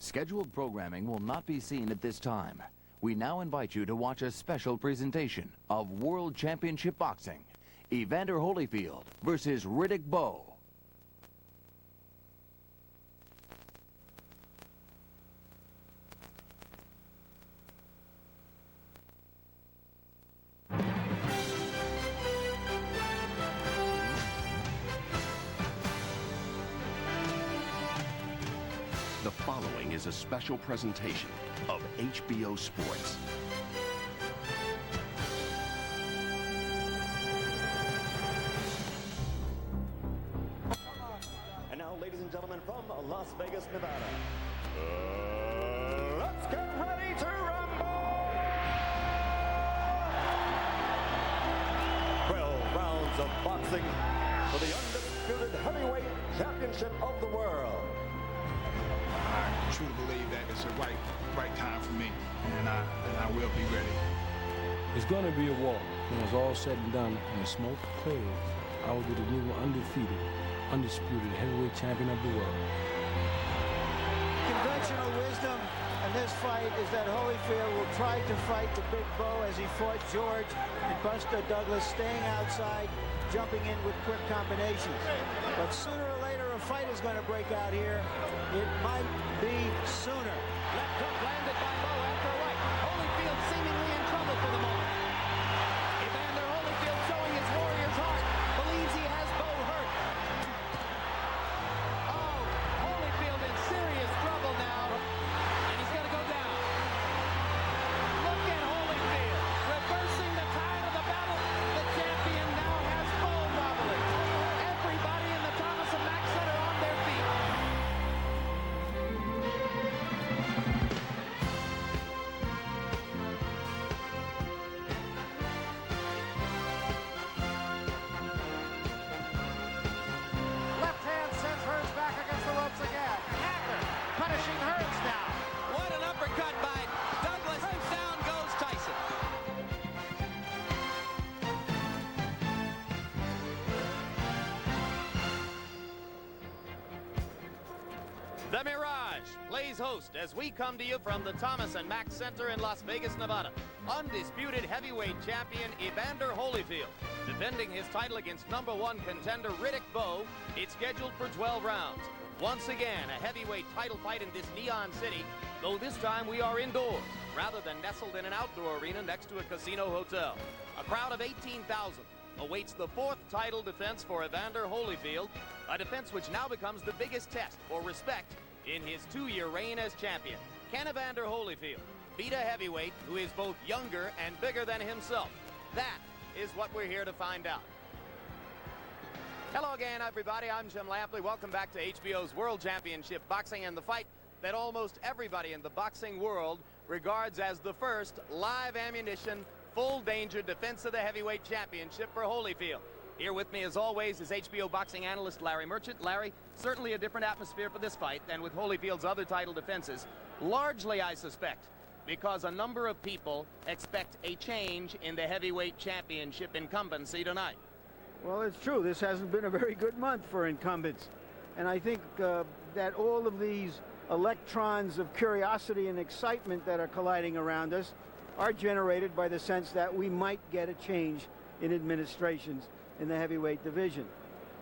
Scheduled programming will not be seen at this time. We now invite you to watch a special presentation of World Championship Boxing. Evander Holyfield versus Riddick Bowe. The following is a special presentation of HBO Sports. And now, ladies and gentlemen, from Las Vegas, Nevada, let's get ready to rumble! 12 rounds of boxing for the Undisputed Heavyweight Championship of the World. I truly believe that it's the right time for me, and I will be ready. It's going to be a war. When it's all said and done and the smoke clears, I will be the new undefeated, undisputed heavyweight champion of the world. Conventional wisdom in this fight is that Holyfield will try to fight the big Bowe as he fought George and Buster Douglas, staying outside, jumping in with quick combinations. But sooner or later, a fight is going to break out here. It might be sooner. Left hook landed by Bowe after a right. Holyfield seemingly in trouble for the moment. Evander Holyfield showing his warrior's heart. Believes he has Bowe hurt. Oh, Holyfield in serious trouble now. And he's going to go down. Look at Holyfield reversing the tide of the battle. The champion now has Bowe wobbling. Everybody in the Thomas and Mack Center on their feet. Left hand sends Hearns back against the ropes again. Hacker punishing Hearns now. What an uppercut by Douglas, and down goes Tyson. The Mirage plays host as we come to you from the Thomas and Mack Center in Las Vegas, Nevada. Undisputed heavyweight champion Evander Holyfield defending his title against #1 contender Riddick Bowe. It's scheduled for 12 rounds. Once again, a heavyweight title fight in this neon city, though this time we are indoors rather than nestled in an outdoor arena next to a casino hotel. A crowd of 18,000 awaits the 4th title defense for Evander Holyfield, a defense which now becomes the biggest test for respect in his 2-year reign as champion. Can Evander Holyfield beat a heavyweight who is both younger and bigger than himself? That is what we're here to find out. Hello again, everybody. I'm Jim Lampley. Welcome back to HBO's World Championship Boxing, and the fight that almost everybody in the boxing world regards as the first live ammunition, full danger defense of the heavyweight championship for Holyfield. Here with me, as always, is HBO boxing analyst Larry Merchant. Larry, certainly a different atmosphere for this fight than with Holyfield's other title defenses. Largely, I suspect, because a number of people expect a change in the heavyweight championship incumbency tonight. Well, it's true. This hasn't been a very good month for incumbents. And I think that all of these electrons of curiosity and excitement that are colliding around us are generated by the sense that we might get a change in administrations in the heavyweight division.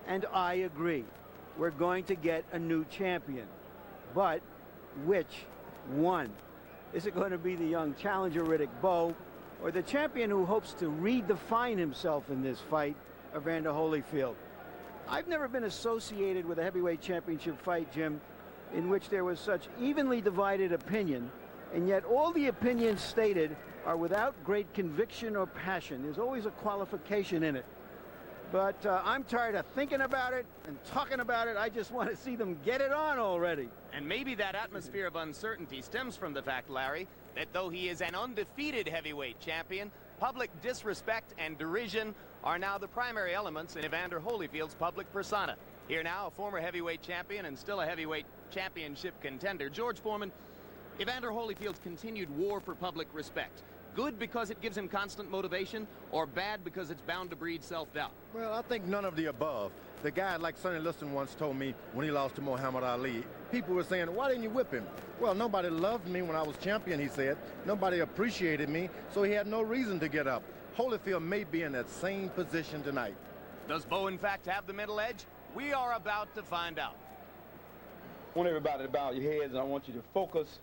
And I agree. We're going to get a new champion. But which one? Is it going to be the young challenger Riddick Bowe, or the champion who hopes to redefine himself in this fight, Evander Holyfield? I've never been associated with a heavyweight championship fight, Jim, in which there was such evenly divided opinion, and yet all the opinions stated are without great conviction or passion. There's always a qualification in it. But I'm tired of thinking about it and talking about it. I just want to see them get it on already. And maybe that atmosphere of uncertainty stems from the fact, Larry, that though he is an undefeated heavyweight champion, public disrespect and derision are now the primary elements in Evander Holyfield's public persona. Here now, a former heavyweight champion and still a heavyweight championship contender, George Foreman. Evander Holyfield's continued war for public respect good because it gives him constant motivation, or bad because it's bound to breed self-doubt? Well, I think none of the above. The guy like Sonny Liston once told me when he lost to Muhammad Ali, people were saying, why didn't you whip him? Well, nobody loved me when I was champion, he said. Nobody appreciated me, so he had no reason to get up. Holyfield may be in that same position tonight. Does Bowe, in fact, have the middle edge? We are about to find out. I want everybody to bow your heads, and I want you to focus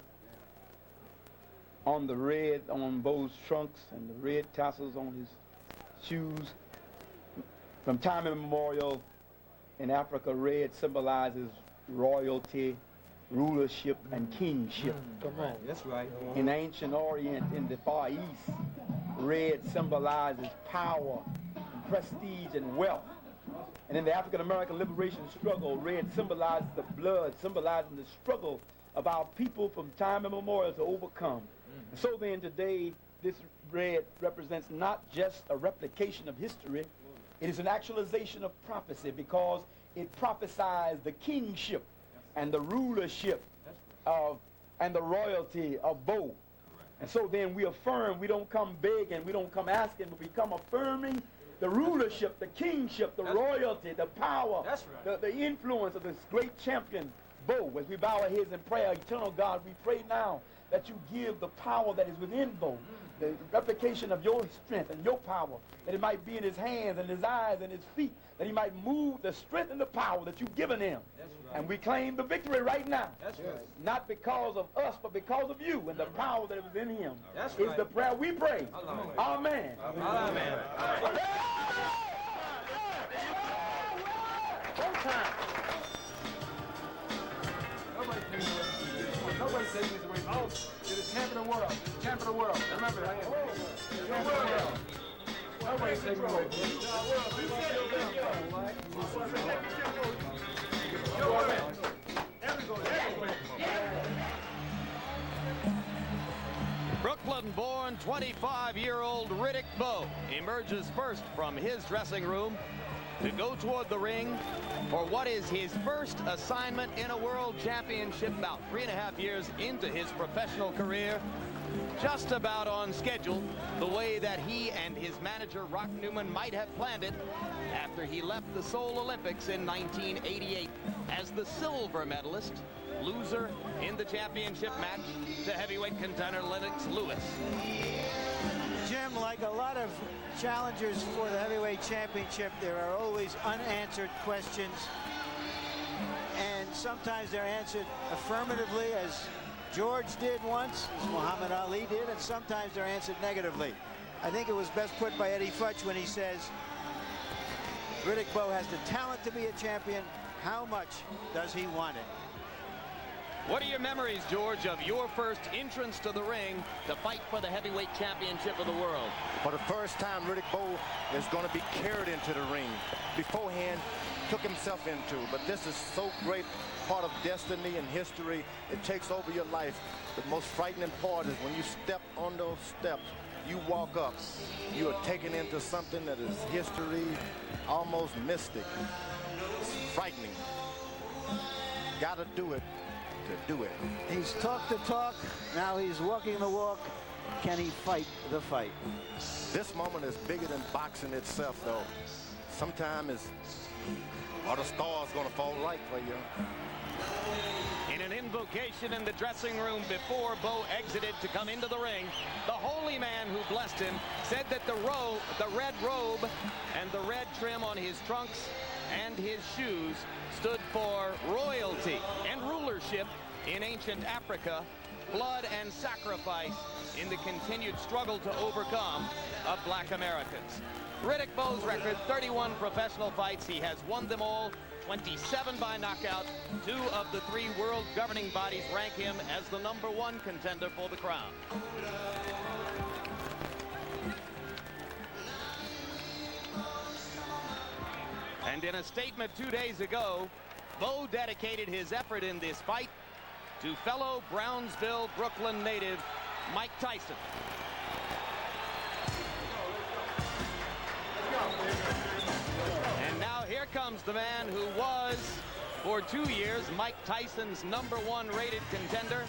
on the red on Bowe's trunks and the red tassels on his shoes. From time immemorial in Africa, red symbolizes royalty, rulership, and kingship. Come on. That's right. In ancient Orient, in the Far East, red symbolizes power, and prestige, and wealth. And in the African-American liberation struggle, red symbolizes the blood, symbolizing the struggle of our people from time immemorial to overcome. And so then today, this red represents not just a replication of history, it is an actualization of prophecy, because it prophesies the kingship and the rulership of and the royalty of Bowe. And so then we affirm, we don't come begging, we don't come asking, but we come affirming the rulership, the kingship, the royalty, the power, the influence of this great champion, Bowe. As we bow our heads in prayer, eternal God, we pray now that you give the power that is within Bowe, the replication of your strength and your power, that it might be in his hands and his eyes and his feet, that he might move the strength and the power that you've given him. And we claim the victory right now. Not because of us, but because of you and the power that is within him. Is the prayer we pray. Amen. Amen. Nobody takes this away. Oh, you're the champion of the world. You're the champion of the world. Remember that. You're the champion of the world. Nobody's taking it away. Brooklyn-born 25-year-old Riddick Bowe emerges first from his dressing room to go toward the ring for what is his first assignment in a world championship bout. 3.5 years into his professional career, just about on schedule, the way that he and his manager Rock Newman might have planned it after he left the Seoul Olympics in 1988 as the silver medalist, loser in the championship match to heavyweight contender Lennox Lewis. Jim, like a lot of challengers for the heavyweight championship, there are always unanswered questions, and sometimes they're answered affirmatively, as George did once, as Muhammad Ali did, and sometimes they're answered negatively. I think it was best put by Eddie Futch when he says, Riddick Bowe has the talent to be a champion. How much does he want it? What are your memories, George, of your first entrance to the ring to fight for the heavyweight championship of the world? For the first time, Riddick Bowe is going to be carried into the ring. Beforehand, took himself into, but this is so great part of destiny and history. It takes over your life. The most frightening part is when you step on those steps, you walk up, you are taken into something that is history, almost mystic. It's frightening. Gotta do it to do it. He's talked the talk, now he's walking the walk. Can he fight the fight? This moment is bigger than boxing itself, though. Sometimes are the stars gonna fall right for you? In an invocation in the dressing room before Bowe exited to come into the ring, the holy man who blessed him said that the red robe and the red trim on his trunks and his shoes stood for royalty and rulership in ancient Africa, blood and sacrifice in the continued struggle to overcome of black Americans. Riddick Bowe's record, 31 professional fights. He has won them all, 27 by knockout. 2 of the 3 world governing bodies rank him as the #1 contender for the crown. And in a statement 2 days ago, Bowe dedicated his effort in this fight to fellow Brownsville, Brooklyn native Mike Tyson. And now here comes the man who was, for 2 years, Mike Tyson's #1 rated contender,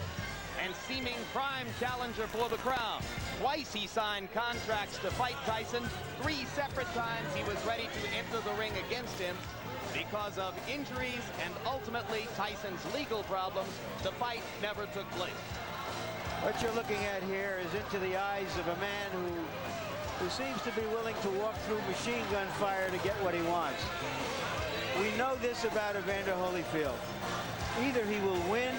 and seeming prime challenger for the crown. Twice he signed contracts to fight Tyson. 3 separate times he was ready to enter the ring against him. Because of injuries and ultimately Tyson's legal problems, the fight never took place. What you're looking at here is into the eyes of a man who seems to be willing to walk through machine gun fire to get what he wants. We know this about Evander Holyfield. Either he will win,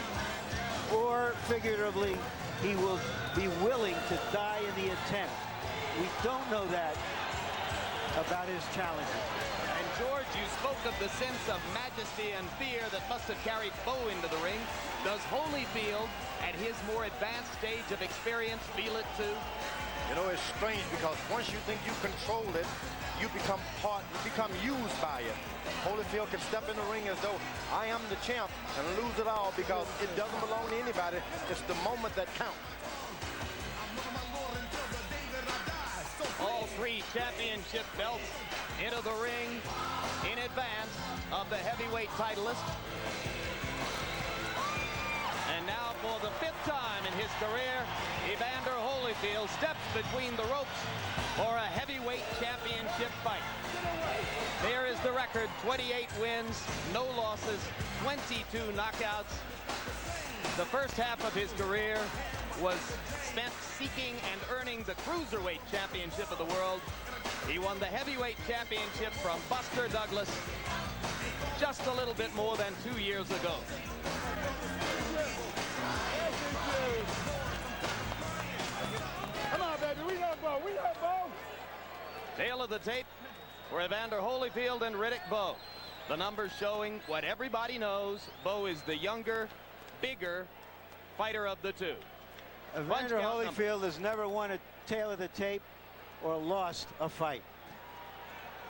or figuratively, he will be willing to die in the attempt. We don't know that about his challenger. And George, you spoke of the sense of majesty and fear that must have carried Bowe into the ring. Does Holyfield, at his more advanced stage of experience, feel it too? You know, it's strange because once you think you control it, you become used by it. Holyfield can step in the ring as though I am the champ and lose it all because it doesn't belong to anybody. It's the moment that counts. All 3 championship belts into the ring in advance of the heavyweight titleist. And now for the 5th time in his career, Evander Holyfield steps between the ropes for a heavyweight championship fight. There is the record: 28 wins, no losses, 22 knockouts. The first half of his career was spent seeking and earning the Cruiserweight Championship of the world. He won the Heavyweight Championship from Buster Douglas just a little bit more than 2 years ago. Come on, baby. We know Bowe. We know Bowe. Tail of the tape for Evander Holyfield and Riddick Bowe. The numbers showing what everybody knows: Bowe is the younger, bigger fighter of the two. Evander Holyfield has never won a tail of the tape or lost a fight.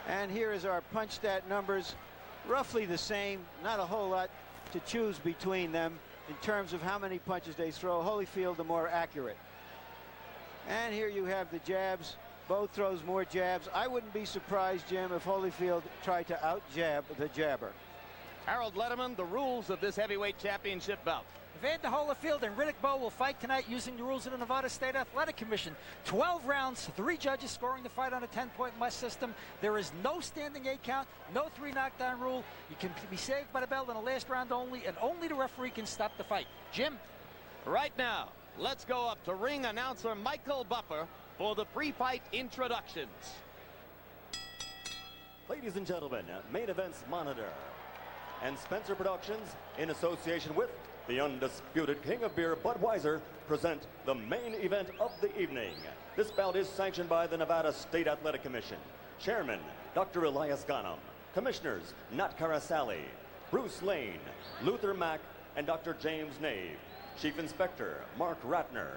And here is our punch stat numbers, roughly the same, not a whole lot to choose between them in terms of how many punches they throw. Holyfield the more accurate. And here you have the jabs. Bowe throws more jabs. I wouldn't be surprised, Jim, if Holyfield tried to out-jab the jabber. Harold Letterman, the rules of this heavyweight championship bout. Evander Holyfield and Riddick Bowe will fight tonight using the rules of the Nevada State Athletic Commission. 12 rounds, 3 judges scoring the fight on a 10-point must system. There is no standing 8 count, no 3 knockdown rule. You can be saved by the bell in the last round only, and only the referee can stop the fight. Jim? Right now, let's go up to ring announcer Michael Buffer for the pre-fight introductions. Ladies and gentlemen, Main Events Monitor and Spencer Productions, in association with the Undisputed King of Beer, Budweiser, present the main event of the evening. This bout is sanctioned by the Nevada State Athletic Commission. Chairman, Dr. Elias Ghanem. Commissioners, Nat Carasali, Bruce Lane, Luther Mack, and Dr. James Nave. Chief Inspector, Mark Ratner.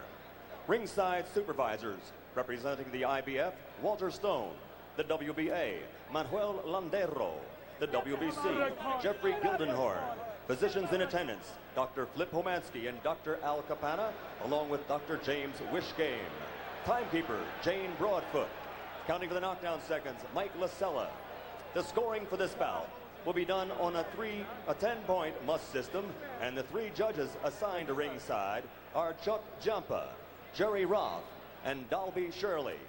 Ringside Supervisors, representing the IBF, Walter Stone. The WBA, Manuel Landero. The WBC, Jeffrey Gildenhorn. Physicians in attendance, Dr. Flip Homansky and Dr. Al Capana, along with Dr. James Wishgame. Timekeeper, Jane Broadfoot. Counting for the knockdown seconds, Mike Lasella. The scoring for this bout will be done on a 10-point must system, and the 3 judges assigned to ringside are Chuck Jampa, Jerry Roth, and Dalby Shirley.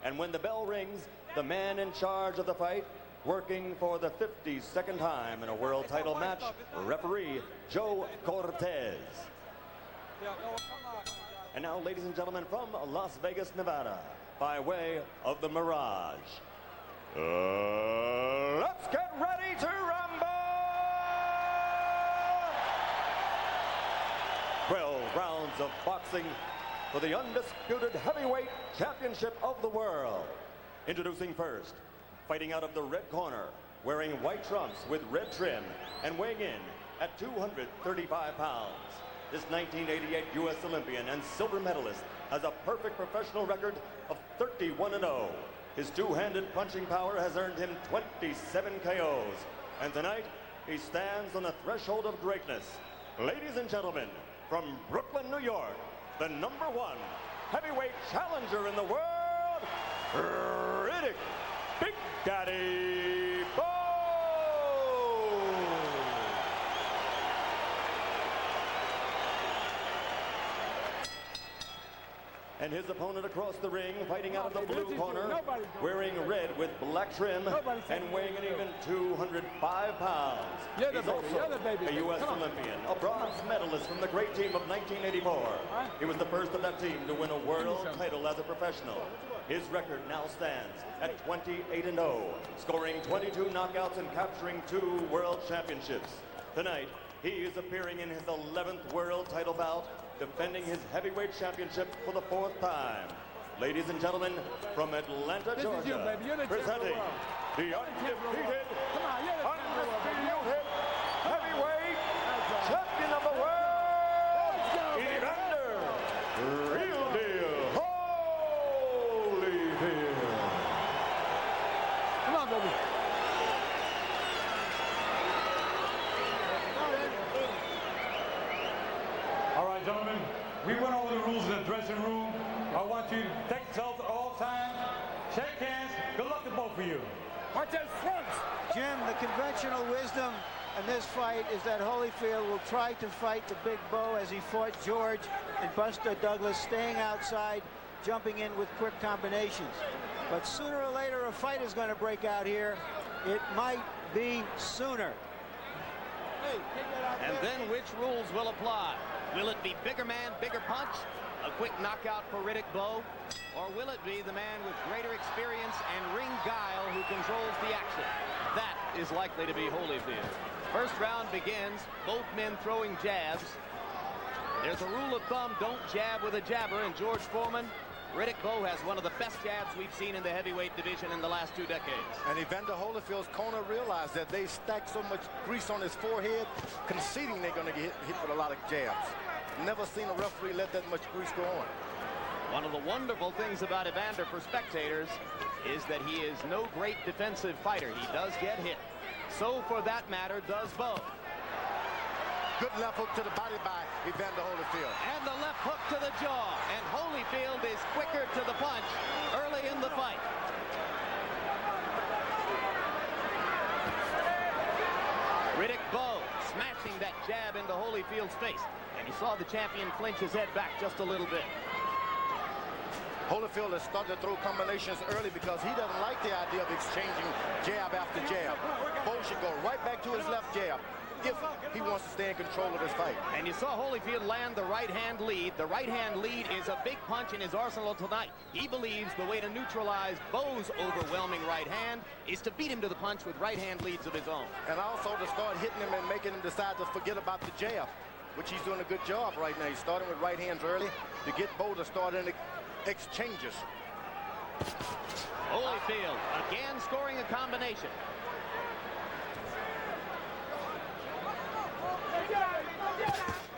And when the bell rings, the man in charge of the fight, working for the 52nd time in a world title match, referee Joe Cortez. And now, ladies and gentlemen, from Las Vegas, Nevada, by way of the Mirage, let's get ready to rumble! 12 rounds of boxing for the Undisputed Heavyweight Championship of the World. Introducing first, fighting out of the red corner, wearing white trunks with red trim, and weighing in at 235 pounds. This 1988 U.S. Olympian and silver medalist has a perfect professional record of 31-0. His two-handed punching power has earned him 27 KOs. And tonight, he stands on the threshold of greatness. Ladies and gentlemen, from Brooklyn, New York, the #1 heavyweight challenger in the world, Riddick Big Daddy Bowe! And his opponent across the ring, fighting out of the blue corner, wearing red with black trim and weighing an even 205 pounds. He's also a U.S. Olympian, a bronze medalist from the great team of 1984. He was the first of that team to win a world title as a professional. His record now stands at 28-0, scoring 22 knockouts and capturing 2 world championships. Tonight, he is appearing in his 11th world title bout, defending his heavyweight championship for the 4th time. Ladies and gentlemen, from Atlanta, Georgia, presenting the undefeated heavyweight champion of the world, Evander, real deal, Holyfield. Come on, baby. All right, gentlemen, we went over the rules in the dressing room. I want you to take yourselves at all times, shake hands. Good luck to both of you. Watch those fronts. Jim, the conventional wisdom in this fight is that Holyfield will try to fight the big Bowe as he fought George and Buster Douglas, staying outside, jumping in with quick combinations. But sooner or later, a fight is going to break out here. It might be sooner. And then which rules will apply? Will it be bigger man, bigger punch, a quick knockout for Riddick Bowe, or will it be the man with greater experience and ring guile who controls the action? That is likely to be Holyfield. First round begins, both men throwing jabs. There's a rule of thumb, don't jab with a jabber, and George Foreman, Riddick Bowe has one of the best jabs we've seen in the heavyweight division in the last 2 decades. And Evander Holyfield's corner realized that they stacked so much grease on his forehead, conceding they're going to get hit with a lot of jabs. Never seen a referee let that much grease go on. One of the wonderful things about Evander for spectators is that he is no great defensive fighter. He does get hit. So for that matter does Bowe. Good left hook to the body by Evander Holyfield. And the left hook to the jaw. And Holyfield is quicker to the punch early in the fight. Riddick Bowe smashing that jab into Holyfield's face. And you saw the champion flinch his head back just a little bit. Holyfield has started to throw combinations early because he doesn't like the idea of exchanging jab after jab. Bowe should go right back to his left jab if he wants to stay in control of this fight. And you saw Holyfield land the right-hand lead. The right-hand lead is a big punch in his arsenal tonight. He believes the way to neutralize Bowe's overwhelming right hand is to beat him to the punch with right-hand leads of his own. And also to start hitting him and making him decide to forget about the jab, which he's doing a good job right now. He's starting with right hands early to get Bowe to start in exchanges. Holyfield again scoring a combination.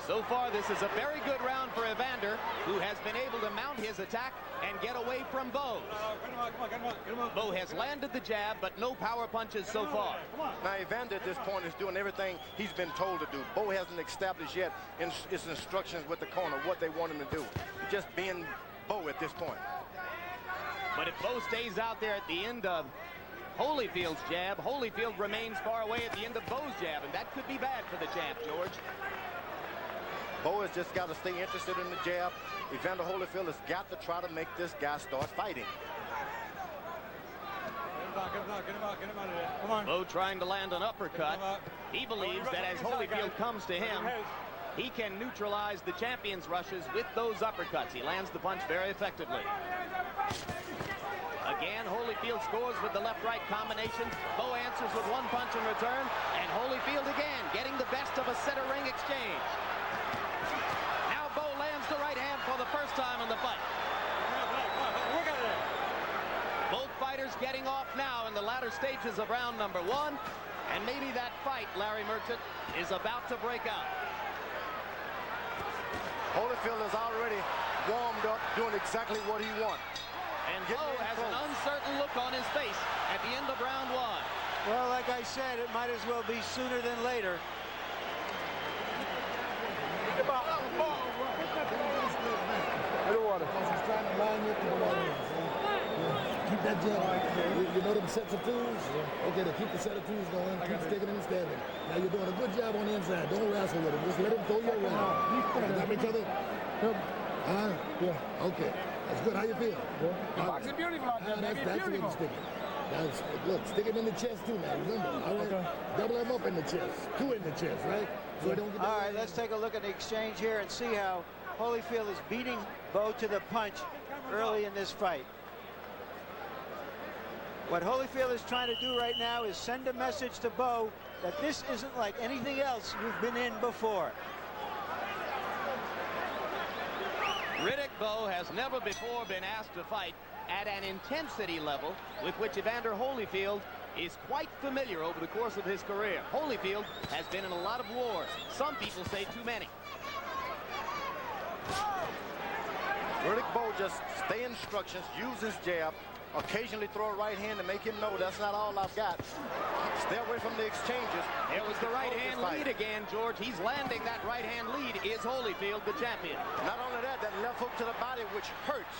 So far, this is a very good round for Evander, who has been able to mount his attack and get away from Bowe. Bowe has landed the jab, but no power punches so far. Now, Evander at this point is doing everything he's been told to do. Bowe hasn't established yet in his instructions with the corner what they want him to do. Just being Bowe at this point. But if Bowe stays out there at the end of Holyfield's jab, Holyfield remains far away at the end of Bowe's jab, and that could be bad for the champ, George. Bowe has just got to stay interested in the jab. Evander Holyfield has got to try to make this guy start fighting. Get him out of there. Come on. Bowe trying to land an uppercut. He believes that as Holyfield comes to him, he can neutralize the champion's rushes with those uppercuts. He lands the punch very effectively. Again, Holyfield scores with the left-right combination. Bowe answers with one punch in return. And Holyfield again getting the best of a center ring exchange. Now Bowe lands the right hand for the first time in the fight. Both fighters getting off now in the latter stages of round number 1. And maybe that fight, Larry Merchant, is about to break out. Holyfield is already warmed up, doing exactly what he wants. And Bowe has an uncertain look on his face at the end of round 1. Well, like I said, it might as well be sooner than later. Underwater. He's trying to line you up to the water. Keep that jab. You know them sets of twos? Okay, to keep the set of twos going. Keep sticking and standing. Now you're doing a good job on the inside. Don't wrestle with him. Just let him throw you around. Got each other. Yeah. Okay. That's good. How you feel? Good. Boxing beautiful out there, baby. That's Beautiful. the way to stick it. Look, stick it in the chest too now. Remember, all right? Okay. Double him up in the chest. 2 in the chest, right? So don't get All right, let's take a look at the exchange here and see how Holyfield is beating Bowe to the punch early in this fight. What Holyfield is trying to do right now is send a message to Bowe that this isn't like anything else you've been in before. Riddick Bowe has never before been asked to fight at an intensity level with which Evander Holyfield is quite familiar over the course of his career. Holyfield has been in a lot of wars. Some people say too many. Riddick Bowe just stay instructions, use his jab, occasionally throw a right hand to make him know that's not all I've got. Stay away from the exchanges. There was the right hand lead again, George. He's landing that right hand lead. Is Holyfield the champion? Not only that, that left hook to the body, which hurts.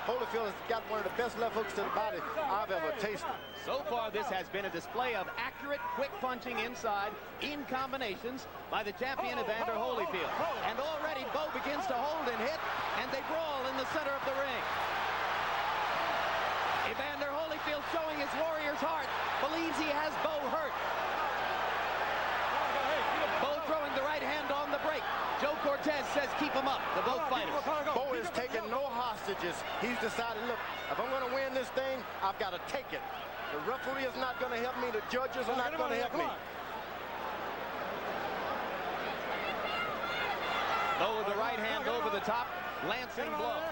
Holyfield has got one of the best left hooks to the body I've ever tasted. So far, this has been a display of accurate, quick punching inside in combinations by the champion Evander Holyfield. And already Bowe begins to hold and hit, and they brawl in the center of the ring. Evander Holyfield, showing his warrior's heart, believes he has Bowe hurt. Bowe throwing the right hand on the break. Joe Cortez says keep him up, the both fighters. Bowe is taking no hostages. He's decided, look, if I'm going to win this thing, I've got to take it. The referee is not going to help me. The judges are not going to help me. Bowe with the right hand over the top, lancing blow.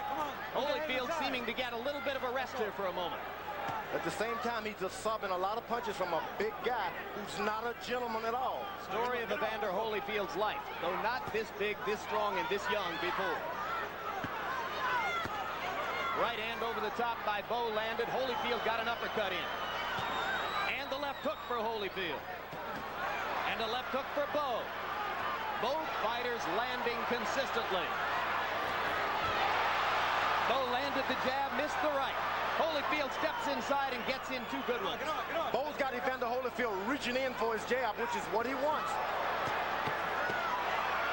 Holyfield seeming to get a little bit of a rest here for a moment. At the same time, he's just subbing a lot of punches from a big guy who's not a gentleman at all. Story of Evander Holyfield's life, though not this big, this strong, and this young before. Right hand over the top by Bowe landed. Holyfield got an uppercut in. And the left hook for Holyfield. And a left hook for Bowe. Both fighters landing consistently. Bowe landed the jab, missed the right. Holyfield steps inside and gets in 2 good ones. Bowe's got Evander Holyfield reaching in for his jab, which is what he wants.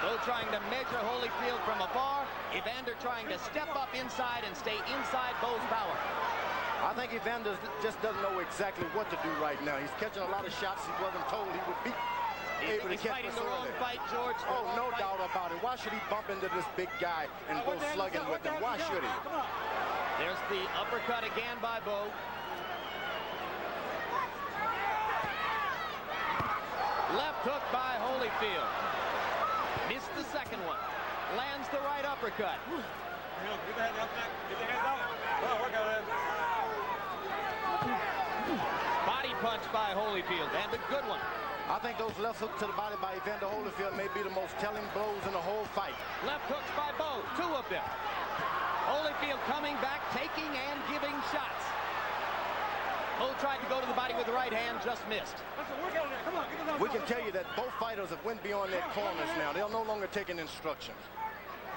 Bowe trying to measure Holyfield from afar. Evander trying to step up inside and stay inside Bowe's power. I think Evander just doesn't know exactly what to do right now. He's catching a lot of shots he wasn't told he would be able to He's catch. fighting the wrong fight, George. Oh, no doubt about it. Why should he bump into this big guy and go slugging with him? Why should he? There's the uppercut again by Bowe. Left hook by Holyfield. Missed the second one. Lands the right uppercut. Get the hands up, Mack. Get the hands out. Work out it. Body punch by Holyfield, and a good one. I think those left hooks to the body by Evander Holyfield may be the most telling blows in the whole fight. Left hooks by Bowe, 2 of them. Holyfield coming back, taking and giving shots. Bowe tried to go to the body with the right hand, just missed. We can tell you that both fighters have went beyond their corners now. They're no longer taking instructions.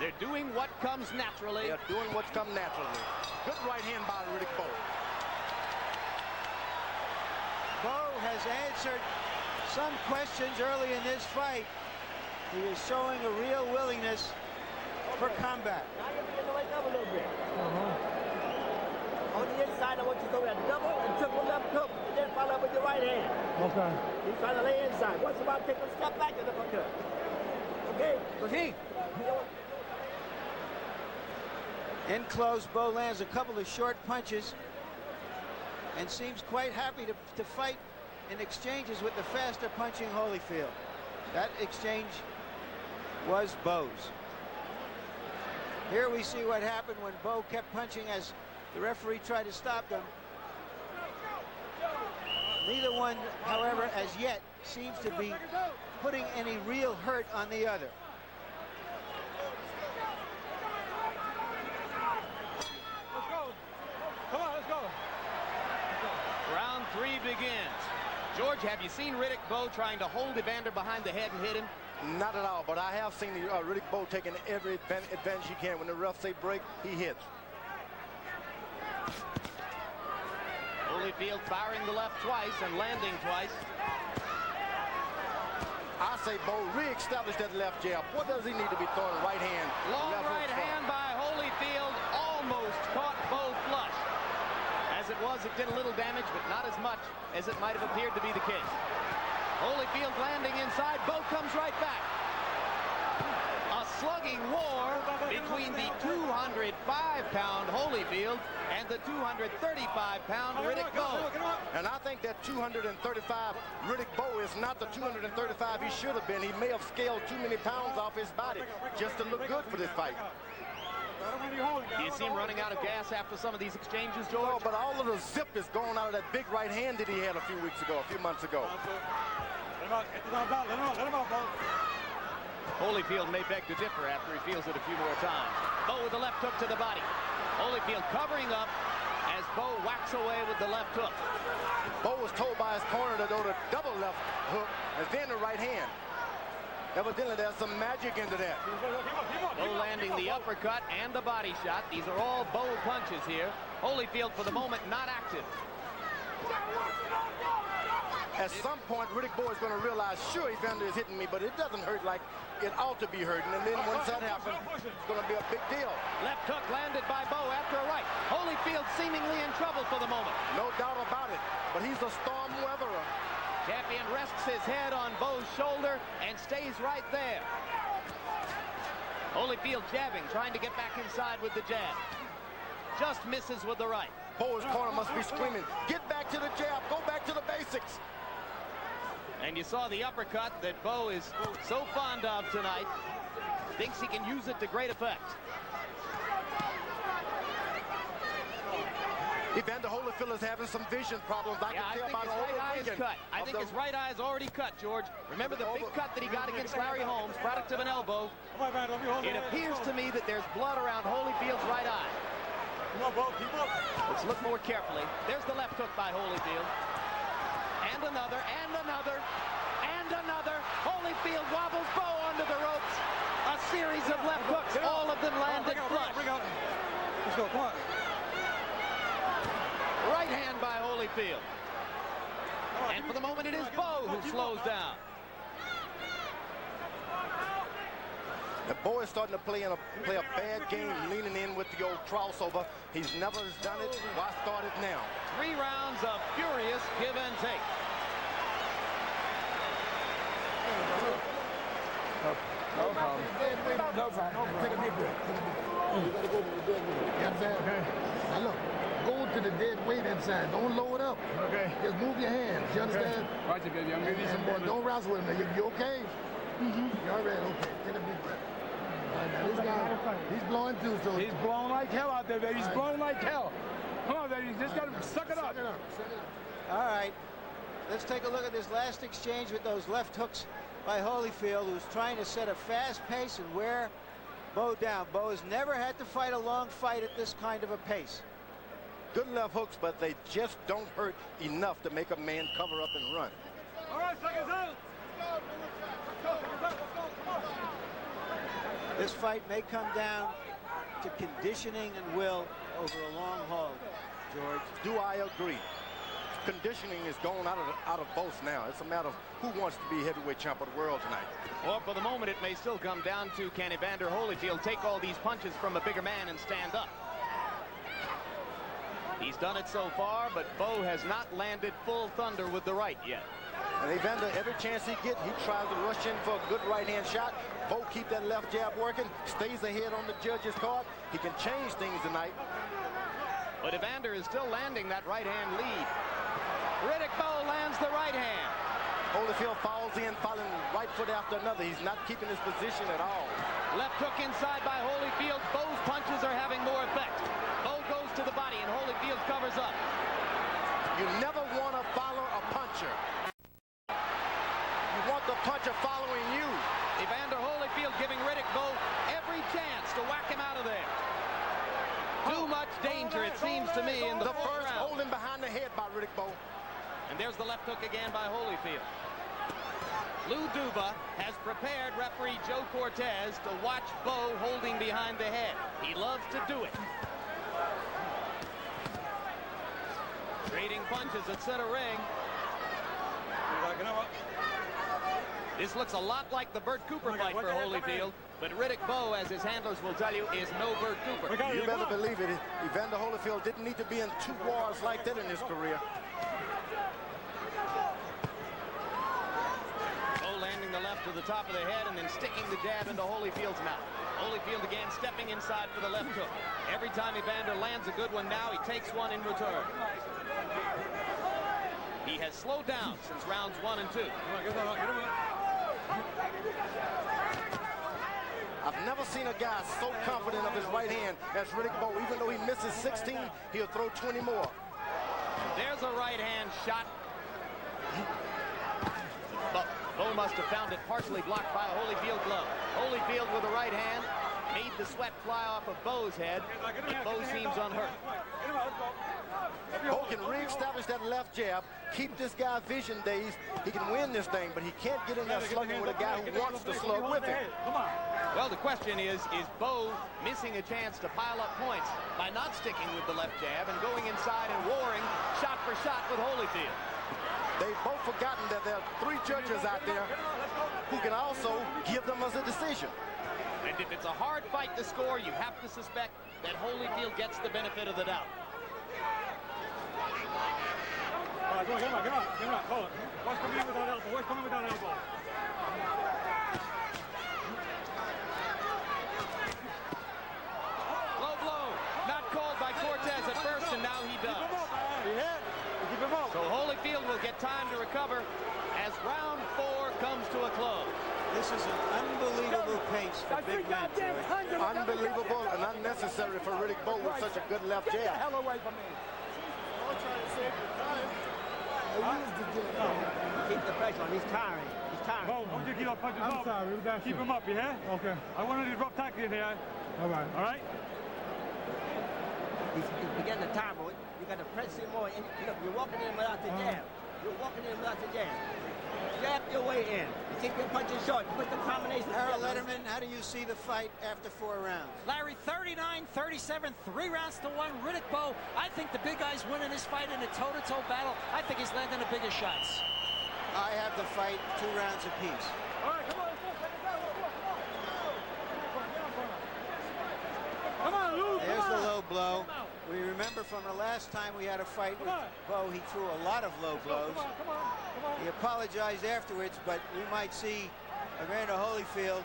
They're doing what comes naturally. They're doing what's come naturally. Good right hand by Riddick Bowe. Bowe has answered some questions early in this fight. He is showing a real willingness for combat. Now you're beginning to wake up a little bit. On the inside, I want you to go that double and triple left hook, and then follow up with your right hand. Okay. He's trying to lay inside. Once about take a step back and the uppercut. Okay? Proceed. In close, Bowe lands a couple of short punches and seems quite happy to fight in exchanges with the faster punching Holyfield. That exchange was Bowe's. Here we see what happened when Bowe kept punching as the referee tried to stop them. Neither one, however, as yet seems to be putting any real hurt on the other. Let's go. Come on, let's go. Round 3 begins. George, have you seen Riddick Bowe trying to hold Evander behind the head and hit him? Not at all, but I have seen Riddick Bowe taking every advantage he can. When the refs say break, he hits. Holyfield firing the left twice and landing twice. I say Bowe re-establish that left jab. What does he need to be throwing? Right hand. Long left right hook hand by Holyfield. did a little damage, but not as much as it might have appeared to be the case. Holyfield landing inside. Bowe comes right back. A slugging war between the 205-pound Holyfield and the 235-pound Riddick Bowe. And I think that 235 Riddick Bowe is not the 235 he should have been. He may have scaled too many pounds off his body just to look good for this fight. Do you see him running out of gas after some of these exchanges, George? No, but all of the zip is gone out of that big right hand that he had a few months ago. Holyfield may beg to differ after he feels it a few more times. Bowe with the left hook to the body. Holyfield covering up as Bowe whacks away with the left hook. Bowe was told by his corner to go to double left hook and then the right hand. Evidently, there's some magic into that. Bowe landing the uppercut and the body shot. These are all Bowe punches here. Holyfield, for the moment, not active. At some point, Riddick Bowe is going to realize, sure, Evander is hitting me, but it doesn't hurt like it ought to be hurting. And then once that happens, it's going to be a big deal. Left hook landed by Bowe after a right. Holyfield seemingly in trouble for the moment. No doubt about it, but he's a storm weatherer. Champion rests his head on Bowe's shoulder and stays right there. Holyfield jabbing, trying to get back inside with the jab. Just misses with the right. Bowe's corner must be screaming, get back to the jab, go back to the basics. And you saw the uppercut that Bowe is so fond of tonight. Thinks he can use it to great effect. Evander Holyfield is having some vision problems. I think his right eye is cut. I think his right eye is already cut, George. Remember the big cut that he got against Larry Holmes, product of an elbow? It appears to me that there's blood around Holyfield's right eye. Let's look more carefully. There's the left hook by Holyfield. And another, and another, and another. Holyfield wobbles Bowe onto the ropes. A series of left hooks, all of them landed flush. Let's go, come on. Right hand by Holyfield. And for the moment, it is Bowe who slows down. The Bowe is starting to play a bad game, leaning in with the old crossover. He's never done it. Why start it now? 3 rounds of furious give and take. No problem. No problem. Take a deep breath. You gotta go to the dead weight. You understand? Okay. Now look, go to the dead weight inside. Don't load up. Okay. Just move your hands. You understand? Okay. Watch it, baby. I'm gonna need some more. Don't wrestle with him. You okay? You all right? Okay. Take a deep breath. Now, this guy, he's blowing too, so he's blowing like hell out there, baby. He's blowing like hell. Come on, baby. You just gotta suck it up. Suck it up. Suck it up. All right. Let's take a look at this last exchange with those left hooks by Holyfield, who's trying to set a fast pace and wear Bowe down. Bowe has never had to fight a long fight at this kind of a pace. Good left hooks, but they just don't hurt enough to make a man cover up and run. All right, seconds out. This fight may come down to conditioning and will over a long haul, George. Do I agree? Conditioning is going out of both now. It's a matter of who wants to be heavyweight champ of the world tonight. Or for the moment, it may still come down to, can Evander Holyfield take all these punches from a bigger man and stand up? He's done it so far, but Bowe has not landed full thunder with the right yet. And Evander, every chance he gets, he tries to rush in for a good right-hand shot. Bowe keep that left jab working, stays ahead on the judge's card. He can change things tonight. But Evander is still landing that right-hand lead. Riddick Bowe lands the right hand. Holyfield falls in, following right foot after another. He's not keeping his position at all. Left hook inside by Holyfield. Bowe's punches are having more effect. Bowe goes to the body, and Holyfield covers up. You never want to follow a puncher. You want the puncher following you. Evander Holyfield giving Riddick Bowe every chance to whack him out of there. Too much danger, it seems to me, in the first round. holding behind the head by Riddick Bowe. And there's the left hook again by Holyfield. Lou Duva has prepared referee Joe Cortez to watch Bowe holding behind the head. He loves to do it. Trading punches at center ring. This looks a lot like the Burt Cooper fight for Holyfield. But Riddick Bowe, as his handlers will tell you, is no Bert Cooper. You better believe it. Evander Holyfield didn't need to be in 2 wars like that in his career. Bowe landing the left to the top of the head and then sticking the jab into Holyfield's mouth. Holyfield again stepping inside for the left hook. Every time Evander lands a good one now, he takes one in return. He has slowed down since rounds 1 and 2. I've never seen a guy so confident of his right hand as Riddick Bowe. Even though he misses 16, he'll throw 20 more. There's a right hand shot. Bowe must have found it partially blocked by a Holyfield glove. Holyfield with the right hand made the sweat fly off of Bowe's head, but Bowe seems unhurt. Bowe can re-establish that left jab, keep this guy vision dazed. He can win this thing, but he can't get in there slugging with a guy who wants to slug with him. Well, the question is Bowe missing a chance to pile up points by not sticking with the left jab and going inside and warring shot for shot with Holyfield? They've both forgotten that there are 3 judges out there who can also give them as a decision. And if it's a hard fight to score, you have to suspect that Holyfield gets the benefit of the doubt. All right, come on. Hold it. Watch coming in with that elbow. Watch coming with that elbow. Low blow. Not called by Cortez at first, and now he does. So Holyfield will get time to recover as round 4 comes to a close. This is an unbelievable pace for big men. Unbelievable and unnecessary for Riddick Bowe with such a good left jab. Get the hell away from me. I'm trying to save your time. Keep the pressure on. He's tiring. He's tiring. Bowe, don't you keep up punches up. Sorry, keep him up, you hear? Okay. I want to rough tackle in here. All right. All right? He's beginning to tire, but you got to press him more. And, look, you're walking in without the jab. You're walking in without the jab. Jab your way in. You keep your punches short. You put the combination. Harold Letterman, how do you see the fight after 4 rounds? Larry, 39-37, 3 rounds to 1. Riddick Bowe, I think the big guy's winning this fight in a toe-to-toe battle. I think he's landing the biggest shots. I have the fight 2 rounds apiece. All right, come on. Come on, Lou. There's the low blow. We remember from the last time we had a fight with Bowe, he threw a lot of low blows. He apologized afterwards, but we might see Evander Holyfield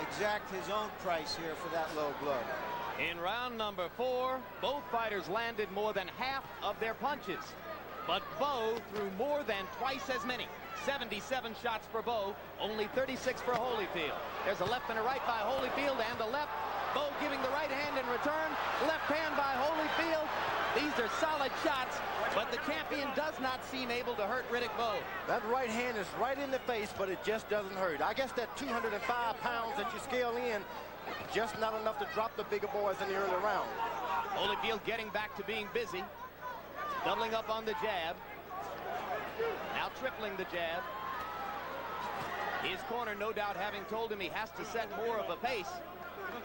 exact his own price here for that low blow. In round number 4, both fighters landed more than half of their punches. But Bowe threw more than twice as many. 77 shots for Bowe, only 36 for Holyfield. There's a left and a right by Holyfield and a left. Bowe giving the right hand in return. Left hand by Holyfield. These are solid shots, but the champion does not seem able to hurt Riddick Bowe. That right hand is right in the face, but it just doesn't hurt. I guess that 205 pounds that you scale in, just not enough to drop the bigger boys in the early round. Holyfield getting back to being busy. Doubling up on the jab. Now tripling the jab. His corner no doubt having told him he has to set more of a pace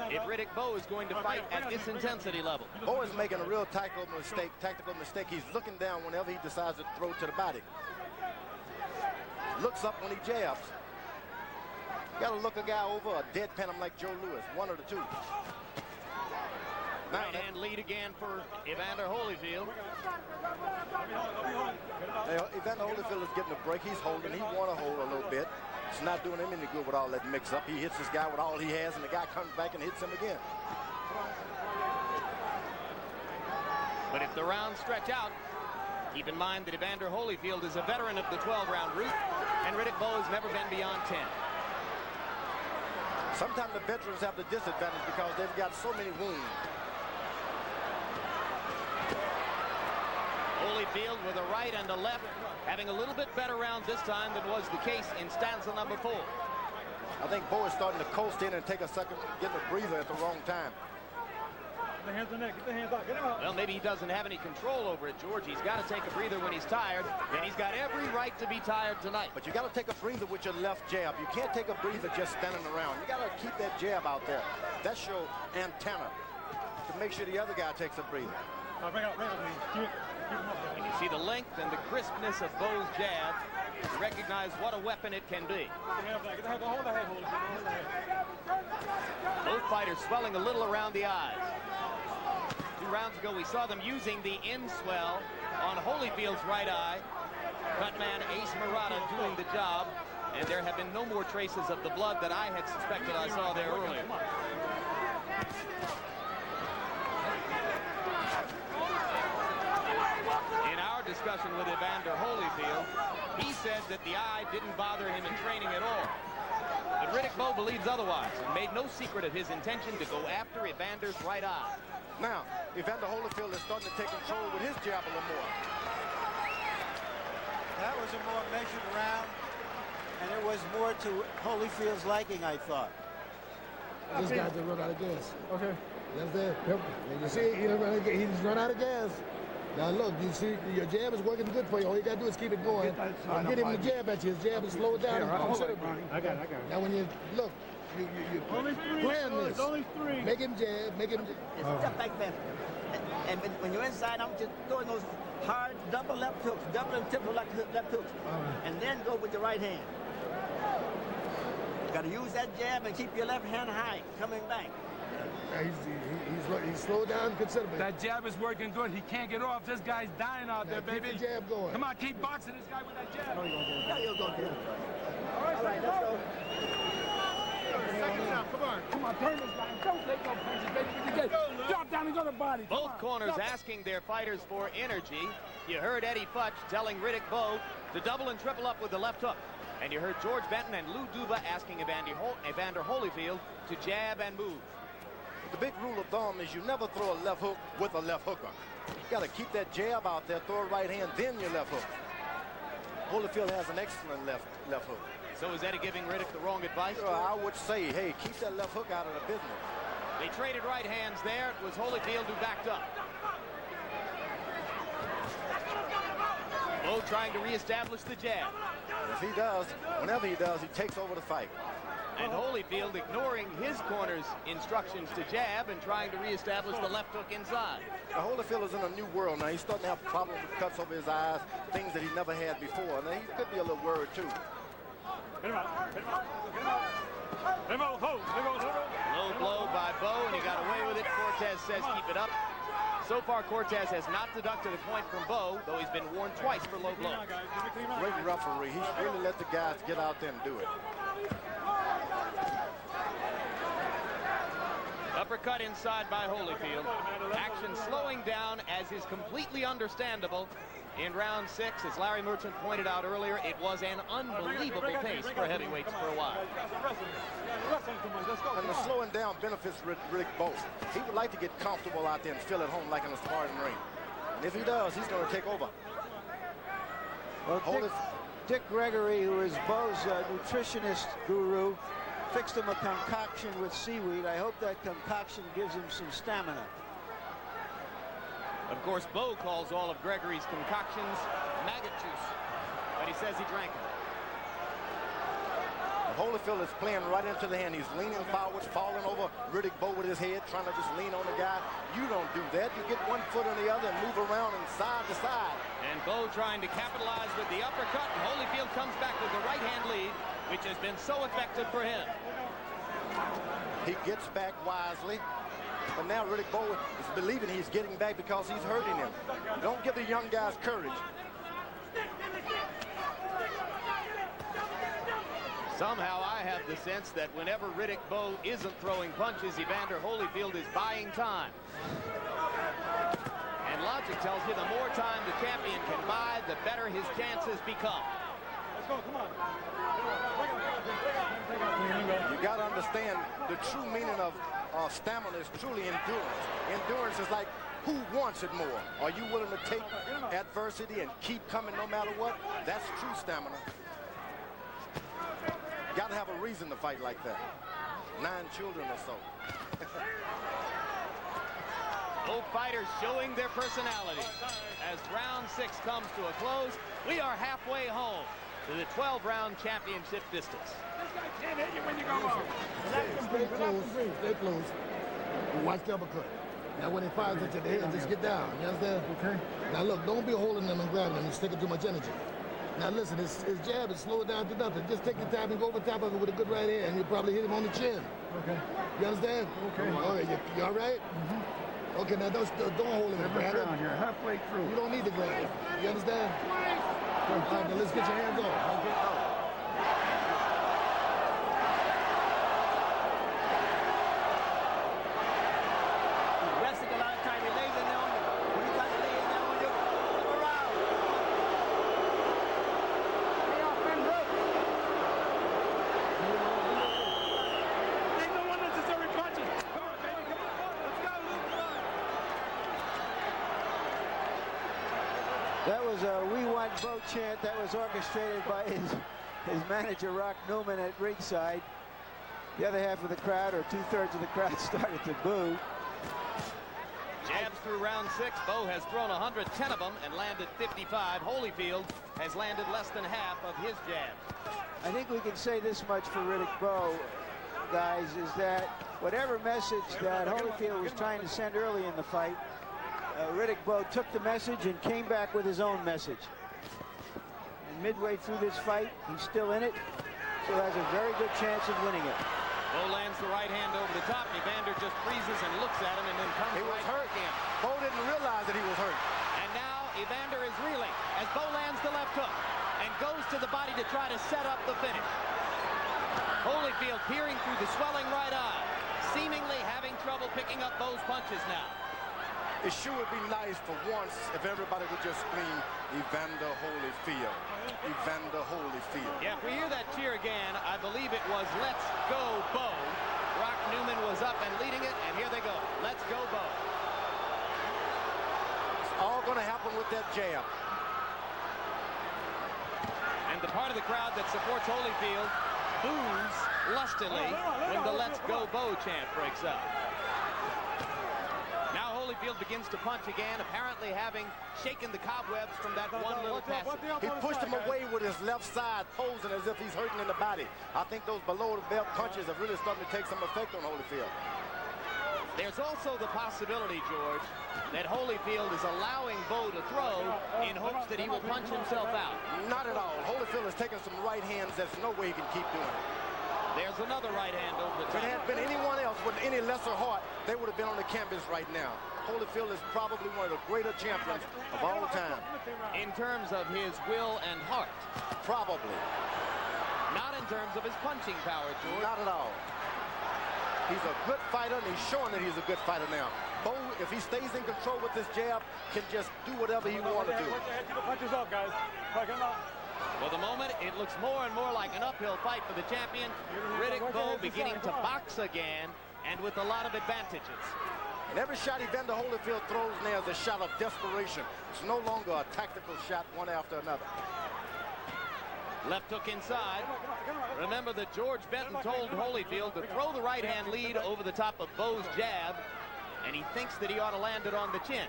if Riddick Bowe is going to fight at this intensity level. Bowe is making a real tactical mistake. He's looking down whenever he decides to throw to the body. Looks up when he jabs. You gotta look a guy over or deadpan him like Joe Louis, one of the two. Right hand lead again for Evander Holyfield. Evander Holyfield is getting a break. He's holding. He want to hold a little bit. It's not doing him any good with all that mix-up. He hits this guy with all he has, and the guy comes back and hits him again. But if the rounds stretch out, keep in mind that Evander Holyfield is a veteran of the 12-round route, and Riddick Bowe has never been beyond 10. Sometimes the veterans have the disadvantage because they've got so many wounds. Holyfield with a right and a left, having a little bit better round this time than was the case in stanza number 4. I think Bowe is starting to coast in and take a second, getting a breather at the wrong time. Get the hands on the neck. Get the hands out. Get him out. Well, maybe he doesn't have any control over it, George. He's got to take a breather when he's tired, and he's got every right to be tired tonight. But you got to take a breather with your left jab. You can't take a breather just standing around. You got to keep that jab out there. That's your antenna to make sure the other guy takes a breather. Bring out, please. Keep him up there. And you see the length and the crispness of Bowe's jab. to recognize what a weapon it can be. Both fighters swelling a little around the eyes. 2 rounds ago, we saw them using the in-swell on Holyfield's right eye. Cutman Ace Murata doing the job, and there have been no more traces of the blood that I had suspected I saw there earlier. In our discussion with Evander Holyfield, he said that the eye didn't bother him in training at all. But Riddick Bowe believes otherwise and made no secret of his intention to go after Evander's right eye. Now, Evander Holyfield is starting to take control with his jab a little more. That was a more measured round, and it was more to Holyfield's liking, I thought. This guy just run out of gas. Okay. That's there. Yep. You see, he just run out of gas. Now look, you see, your jab is working good for you. All you gotta do is keep it going. Get him the jab at you. His jab is slow it down considerably. I got it. Now when you look, you plan this. Only 3. Make him jab. Make him. It's just like that. And when you're inside, I'm just throwing those hard double left hooks, double and triple left hooks, and then go with the right hand. You got to use that jab and keep your left hand high, coming back. He's slowed down considerably. That jab is working good. He can't get off. This guy's dying out there, baby. Keep the jab going. Come on, keep boxing this guy with that jab. No, you'll go get it. All right, let's go. Come on, turn this guy. Don't take no punches, baby. Drop down and go to body. Both corners asking their fighters for energy. You heard Eddie Futch telling Riddick Bowe to double and triple up with the left hook. And you heard George Benton and Lou Duva asking Evander Holyfield to jab and move. The big rule of thumb is you never throw a left hook with a left hooker. You got to keep that jab out there, throw a right hand, then your left hook. Holyfield has an excellent left hook. So is Eddie giving Riddick the wrong advice? I would say, hey, keep that left hook out of the business. They traded right hands there. It was Holyfield who backed up. Bowe trying to reestablish the jab. If he does, whenever he does, he takes over the fight. And Holyfield ignoring his corner's instructions to jab and trying to reestablish the left hook inside. Now, Holyfield is in a new world now. He's starting to have problems with cuts over his eyes, things that he never had before. Now, he could be a little worried, too. Low blow by Bowe, and he got away with it. Cortez says keep it up. So far, Cortez has not deducted a point from Bowe, though he's been warned twice for low blow. Great referee. He's really let the guys get out there and do it. Uppercut inside by Holyfield. Action slowing down, as is completely understandable. In round 6, as Larry Merchant pointed out earlier, it was an unbelievable pace for heavyweights for a while. And the slowing down benefits Riddick Bowe. He would like to get comfortable out there and feel at home like in a sparring ring. And if he does, he's going to take over. Well, Dick Gregory, who is Bowe's nutritionist guru, fixed him a concoction with seaweed. I hope that concoction gives him some stamina. Of course, Bowe calls all of Gregory's concoctions maggot juice, but he says he drank it. Holyfield is playing right into the hand. He's leaning forward, falling over Riddick Bowe with his head, trying to just lean on the guy. You don't do that. You get one foot on the other and move around and side to side. And Bowe trying to capitalize with the uppercut, and Holyfield comes back with the right-hand lead, which has been so effective for him. He gets back wisely. But now Riddick Bowe is believing he's getting back because he's hurting him. Don't give the young guys courage. Somehow I have the sense that whenever Riddick Bowe isn't throwing punches, Evander Holyfield is buying time. And logic tells you the more time the champion can buy, the better his chances become. Let's go, come on. You got to understand the true meaning of stamina is truly endurance. Endurance is like, who wants it more? Are you willing to take adversity and keep coming no matter what? That's true stamina. Got to have a reason to fight like that. 9 children or so. Both fighters showing their personalities. As round 6 comes to a close, we are halfway home to the 12-round championship distance. This guy can't hit you when you go out. Stay close. Stay close. Watch the uppercut. Now when he fires at your head, just get down. You understand? Okay. Now look, don't be holding them and grabbing them and sticking too much energy. Now listen, his jab is slow it down to nothing. Just take your time and go over top of it with a good right hand. You'll probably hit him on the chin. Okay. You understand? Okay. All right, you all right? Mm-hmm. Okay, now don't hold him. Grab it here, halfway through. You don't need to grab. You understand? All right, now let's get your hands off. Okay. That was a "We Want Bowe" chant that was orchestrated by his manager, Rock Newman, at ringside. The other half of the crowd, or 2/3 of the crowd, started to boo. Jabs through round 6. Bowe has thrown 110 of them and landed 55. Holyfield has landed less than half of his jabs. I think we can say this much for Riddick Bowe, guys, is that whatever message that Holyfield was trying to send early in the fight, Riddick Bowe took the message and came back with his own message. And midway through this fight, he's still in it, so has a very good chance of winning it. Bowe lands the right hand over the top. Evander just freezes and looks at him and then comes right hurt again. Bowe didn't realize that he was hurt. And now Evander is reeling as Bowe lands the left hook and goes to the body to try to set up the finish. Holyfield peering through the swelling right eye, seemingly having trouble picking up Bowe's punches now. It sure would be nice for once if everybody would just scream, Evander Holyfield. Evander Holyfield. Yeah, if we hear that cheer again, I believe it was "Let's Go Bowe." Rock Newman was up and leading it, and here they go. Let's go Bowe. It's all going to happen with that jab. And the part of the crowd that supports Holyfield boos lustily when the "Let's Go Bowe" chant breaks out. Now Holyfield begins to punch again, apparently having shaken the cobwebs from that one little passage. He pushed him away with his left side, posing as if he's hurting in the body. I think those below-the-belt punches are really starting to take some effect on Holyfield. There's also the possibility, George, that Holyfield is allowing Bowe to throw in hopes that he will punch himself out. Not at all. Holyfield has taken some right hands. There's no way he can keep doing it. There's another right hand over the top. If it had been anyone else with any lesser heart, they would have been on the canvas right now. Holyfield is probably one of the greater champions of all time. In terms of his will and heart? Probably. Not in terms of his punching power, George. Not at all. He's a good fighter, and he's showing that he's a good fighter now. Bowe, if he stays in control with this jab, can just do whatever he wants to do. Punches up, guys. For the moment, it looks more and more like an uphill fight for the champion. Riddick Bowe beginning to box again, and with a lot of advantages. And every shot Evander Holyfield throws now is a shot of desperation. It's no longer a tactical shot one after another. Left hook inside. Remember that George Benton told Holyfield to throw the right-hand lead over the top of Bowe's jab, and he thinks that he ought to land it on the chin.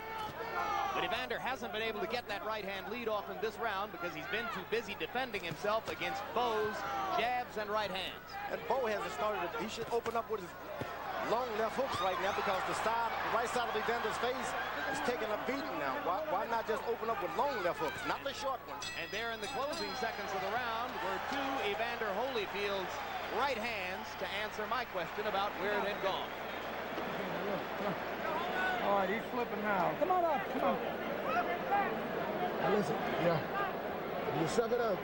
But Evander hasn't been able to get that right-hand lead off in this round because he's been too busy defending himself against Bowe's jabs and right hands. And Bowe hasn't started it. He should open up with his long left hooks right now because the right side of Evander's face is taking a beating now. Why not just open up with long left hooks, not the short ones? And there in the closing seconds of the round were two Evander Holyfield's right hands to answer my question about where it had gone. All right, he's flipping now. Come on up, come on. Now listen, you suck it up.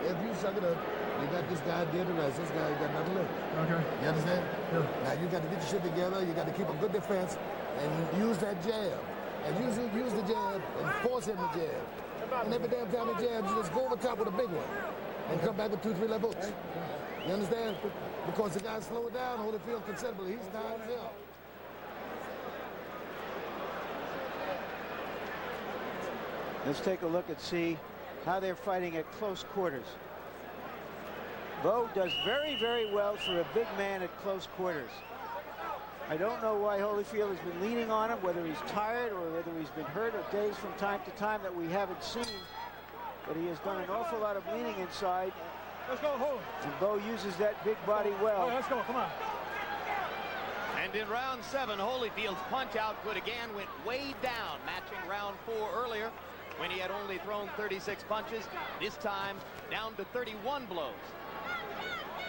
If you suck it up, you got this guy dead to rest. This guy got nothing left. Okay. You understand? Yeah. Now you got to get your shit together. You got to keep a good defense and use that jab. And use the jab and force him to jab. And every damn time he jabs, you just go over top with a big one and come back with 2-3 left hooks. You understand? Because the guy slowed down Holyfield considerably. He's tired as hell. Let's take a look and see how they're fighting at close quarters. Bowe does very, very well for a big man at close quarters. I don't know why Holyfield has been leaning on him, whether he's tired or whether he's been hurt or dazed from time to time that we haven't seen. But he has done an awful lot of leaning inside. Let's go, hold. And Bowe uses that big body well. Let's go, come on. And in round 7, Holyfield's punch output again went way down, matching round 4 earlier. when he had only thrown 36 punches. This time down to 31 blows.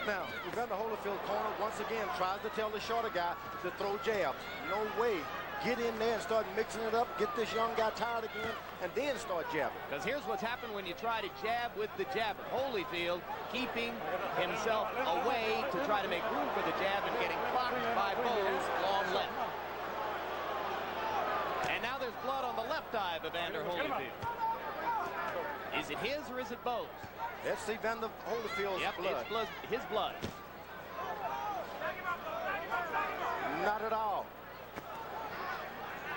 Now, Evander Holyfield corner once again tries to tell the shorter guy to throw jabs. No way. Get in there and start mixing it up, get this young guy tired again, and then start jabbing. Because here's what's happened when you try to jab with the jabber. Holyfield keeping himself away to try to make room for the jab and getting blocked by Bowe's long left. And now there's blood on the left eye of Evander Holyfield. Is it his or is it Bowe's? That's Evander Holyfield's blood. It's his blood. Not at all.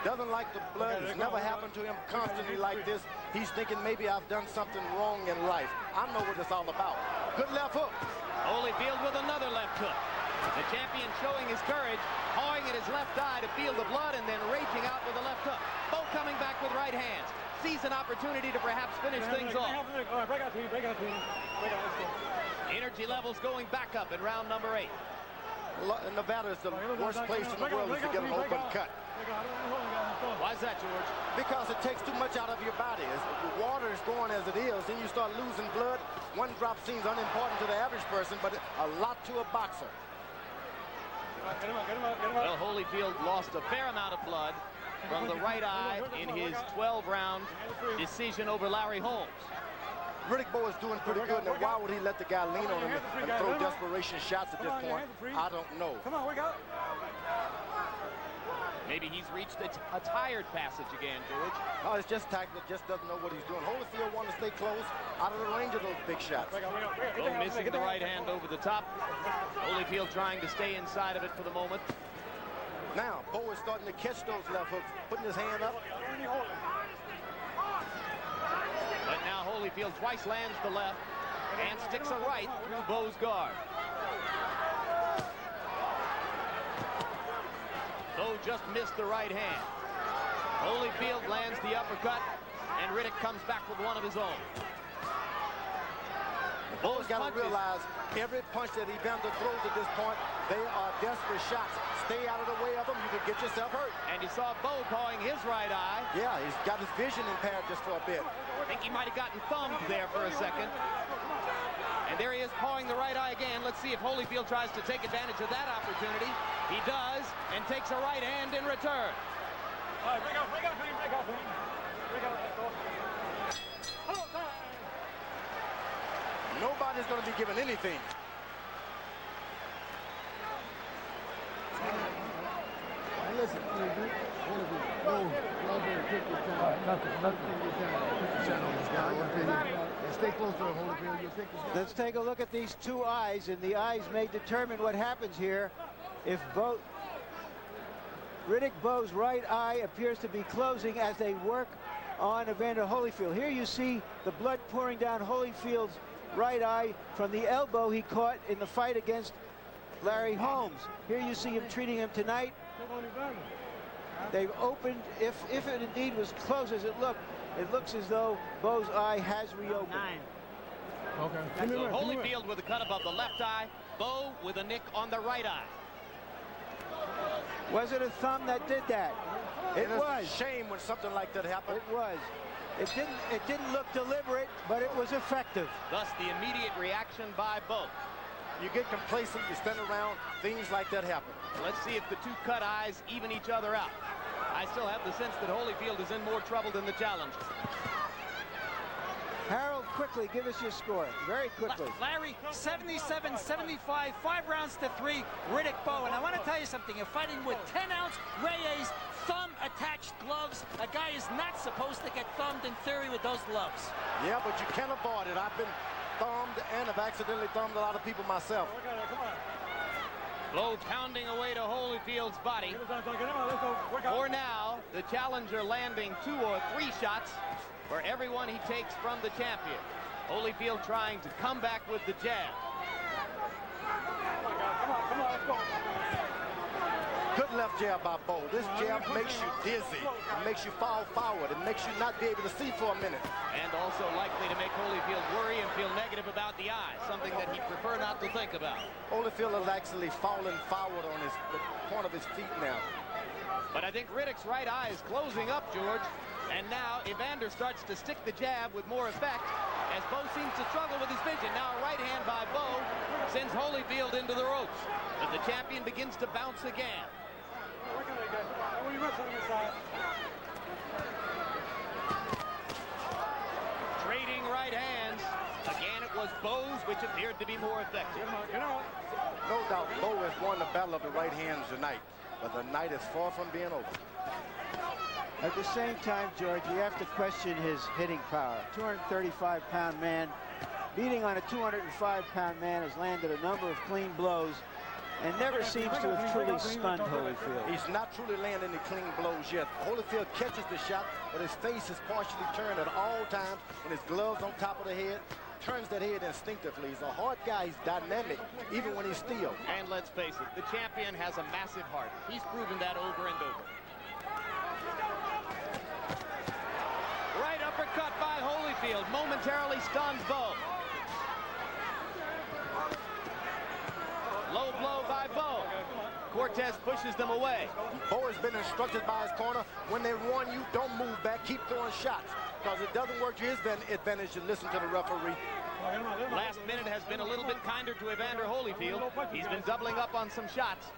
Doesn't like the blood. It's never happened to him constantly like this. He's thinking maybe I've done something wrong in life. I know what it's all about. Good left hook. Holyfield with another left hook. The champion showing his courage, pawing at his left eye to feel the blood and then raging out with a left hook. Bowe coming back with right hands. Sees an opportunity to perhaps finish things off. Energy levels going back up in round number 8. Nevada is the worst place in the world to get an open cut. Why is that, George? Because it takes too much out of your body. As the water is going as it is, then you start losing blood. One drop seems unimportant to the average person, but a lot to a boxer. Well, Holyfield lost a fair amount of blood from the right eye in his 12-round decision over Larry Holmes. Riddick Bowe is doing pretty good. Now, why would he let the guy lean on him and throw desperation shots at this point? I don't know. Come on, wake up. Maybe he's reached a tired passage again, George. No, it's just tactical. Just doesn't know what he's doing. Holyfield wants to stay close, out of the range of those big shots. Bowe missing the right hand over the top. Holyfield trying to stay inside of it for the moment. Now, Bowe is starting to catch those left hooks, putting his hand up. But now Holyfield twice lands the left and sticks a right through Bowe's guard. Bowe just missed the right hand. Holyfield lands the uppercut, and Riddick comes back with one of his own. Bowe's got to realize every punch that Evander throws at this point, they are desperate shots. Stay out of the way of them, you can get yourself hurt. And you saw Bowe pawing his right eye. Yeah, he's got his vision impaired just for a bit. I think he might have gotten thumbed there for a second. And there he is pawing the right eye again. Let's see if Holyfield tries to take advantage of that opportunity. He does, and takes a right hand in return. All right, break out. Nobody's going to be given anything. Listen, stay close to the Holyfield. Let's take a look at these two eyes, and the eyes may determine what happens here. If Riddick Bowe's right eye appears to be closing as they work on Evander Holyfield. Here you see the blood pouring down Holyfield's right eye from the elbow he caught in the fight against Larry Holmes. Here you see him treating him tonight. They've opened, if it indeed was closed as it looks as though Bowe's eye has reopened. Okay. So Holyfield with a cut above the left eye, Bowe with a nick on the right eye. Was it a thumb that did that? It was. It's a shame when something like that happened. It was. It didn't look deliberate, but it was effective. Thus the immediate reaction by Bowe. You get complacent, you spin around, things like that happen. Let's see if the two cut eyes even each other out. I still have the sense that Holyfield is in more trouble than the challenger. Harold, quickly, give us your score. Very quickly. Larry, 77-75, 5 rounds to 3, Riddick Bowe. And I want to tell you something. You're fighting with 10-ounce Reyes thumb-attached gloves. A guy is not supposed to get thumbed in theory with those gloves. Yeah, but you can't avoid it. I've been thumbed and have accidentally thumbed a lot of people myself. Bowe pounding away to Holyfield's body. For now, the challenger landing 2 or 3 shots for everyone he takes from the champion. Holyfield trying to come back with the jab. Good left jab by Bowe. This jab makes you dizzy. It makes you fall forward. It makes you not be able to see for a minute. And also likely to make Holyfield worry and feel negative about the eye, something that he'd prefer not to think about. Holyfield is actually falling forward on the point of his feet now. But I think Riddick's right eye is closing up, George. And now Evander starts to stick the jab with more effect as Bowe seems to struggle with his vision. Now a right hand by Bowe sends Holyfield into the ropes. But the champion begins to bounce again. Trading right hands. Again, it was Bowe's, which appeared to be more effective. No doubt, Bowe has won the battle of the right hands tonight, but the night is far from being over. At the same time, George, we have to question his hitting power. 235-pound man beating on a 205-pound man has landed a number of clean blows and never seems to have truly stunned Holyfield. He's not truly landing any clean blows yet. Holyfield catches the shot, but his face is partially turned at all times, and his gloves on top of the head. Turns that head instinctively. He's a hard guy. He's dynamic, even when he's still. And let's face it, the champion has a massive heart. He's proven that over and over. Right uppercut by Holyfield momentarily stuns Bowe. Low blow by Bowe. Cortez pushes them away. Bowe has been instructed by his corner, when they warn you, don't move back, keep throwing shots. Because it doesn't work to his advantage to listen to the referee. Last minute has been a little bit kinder to Evander Holyfield. He's been doubling up on some shots.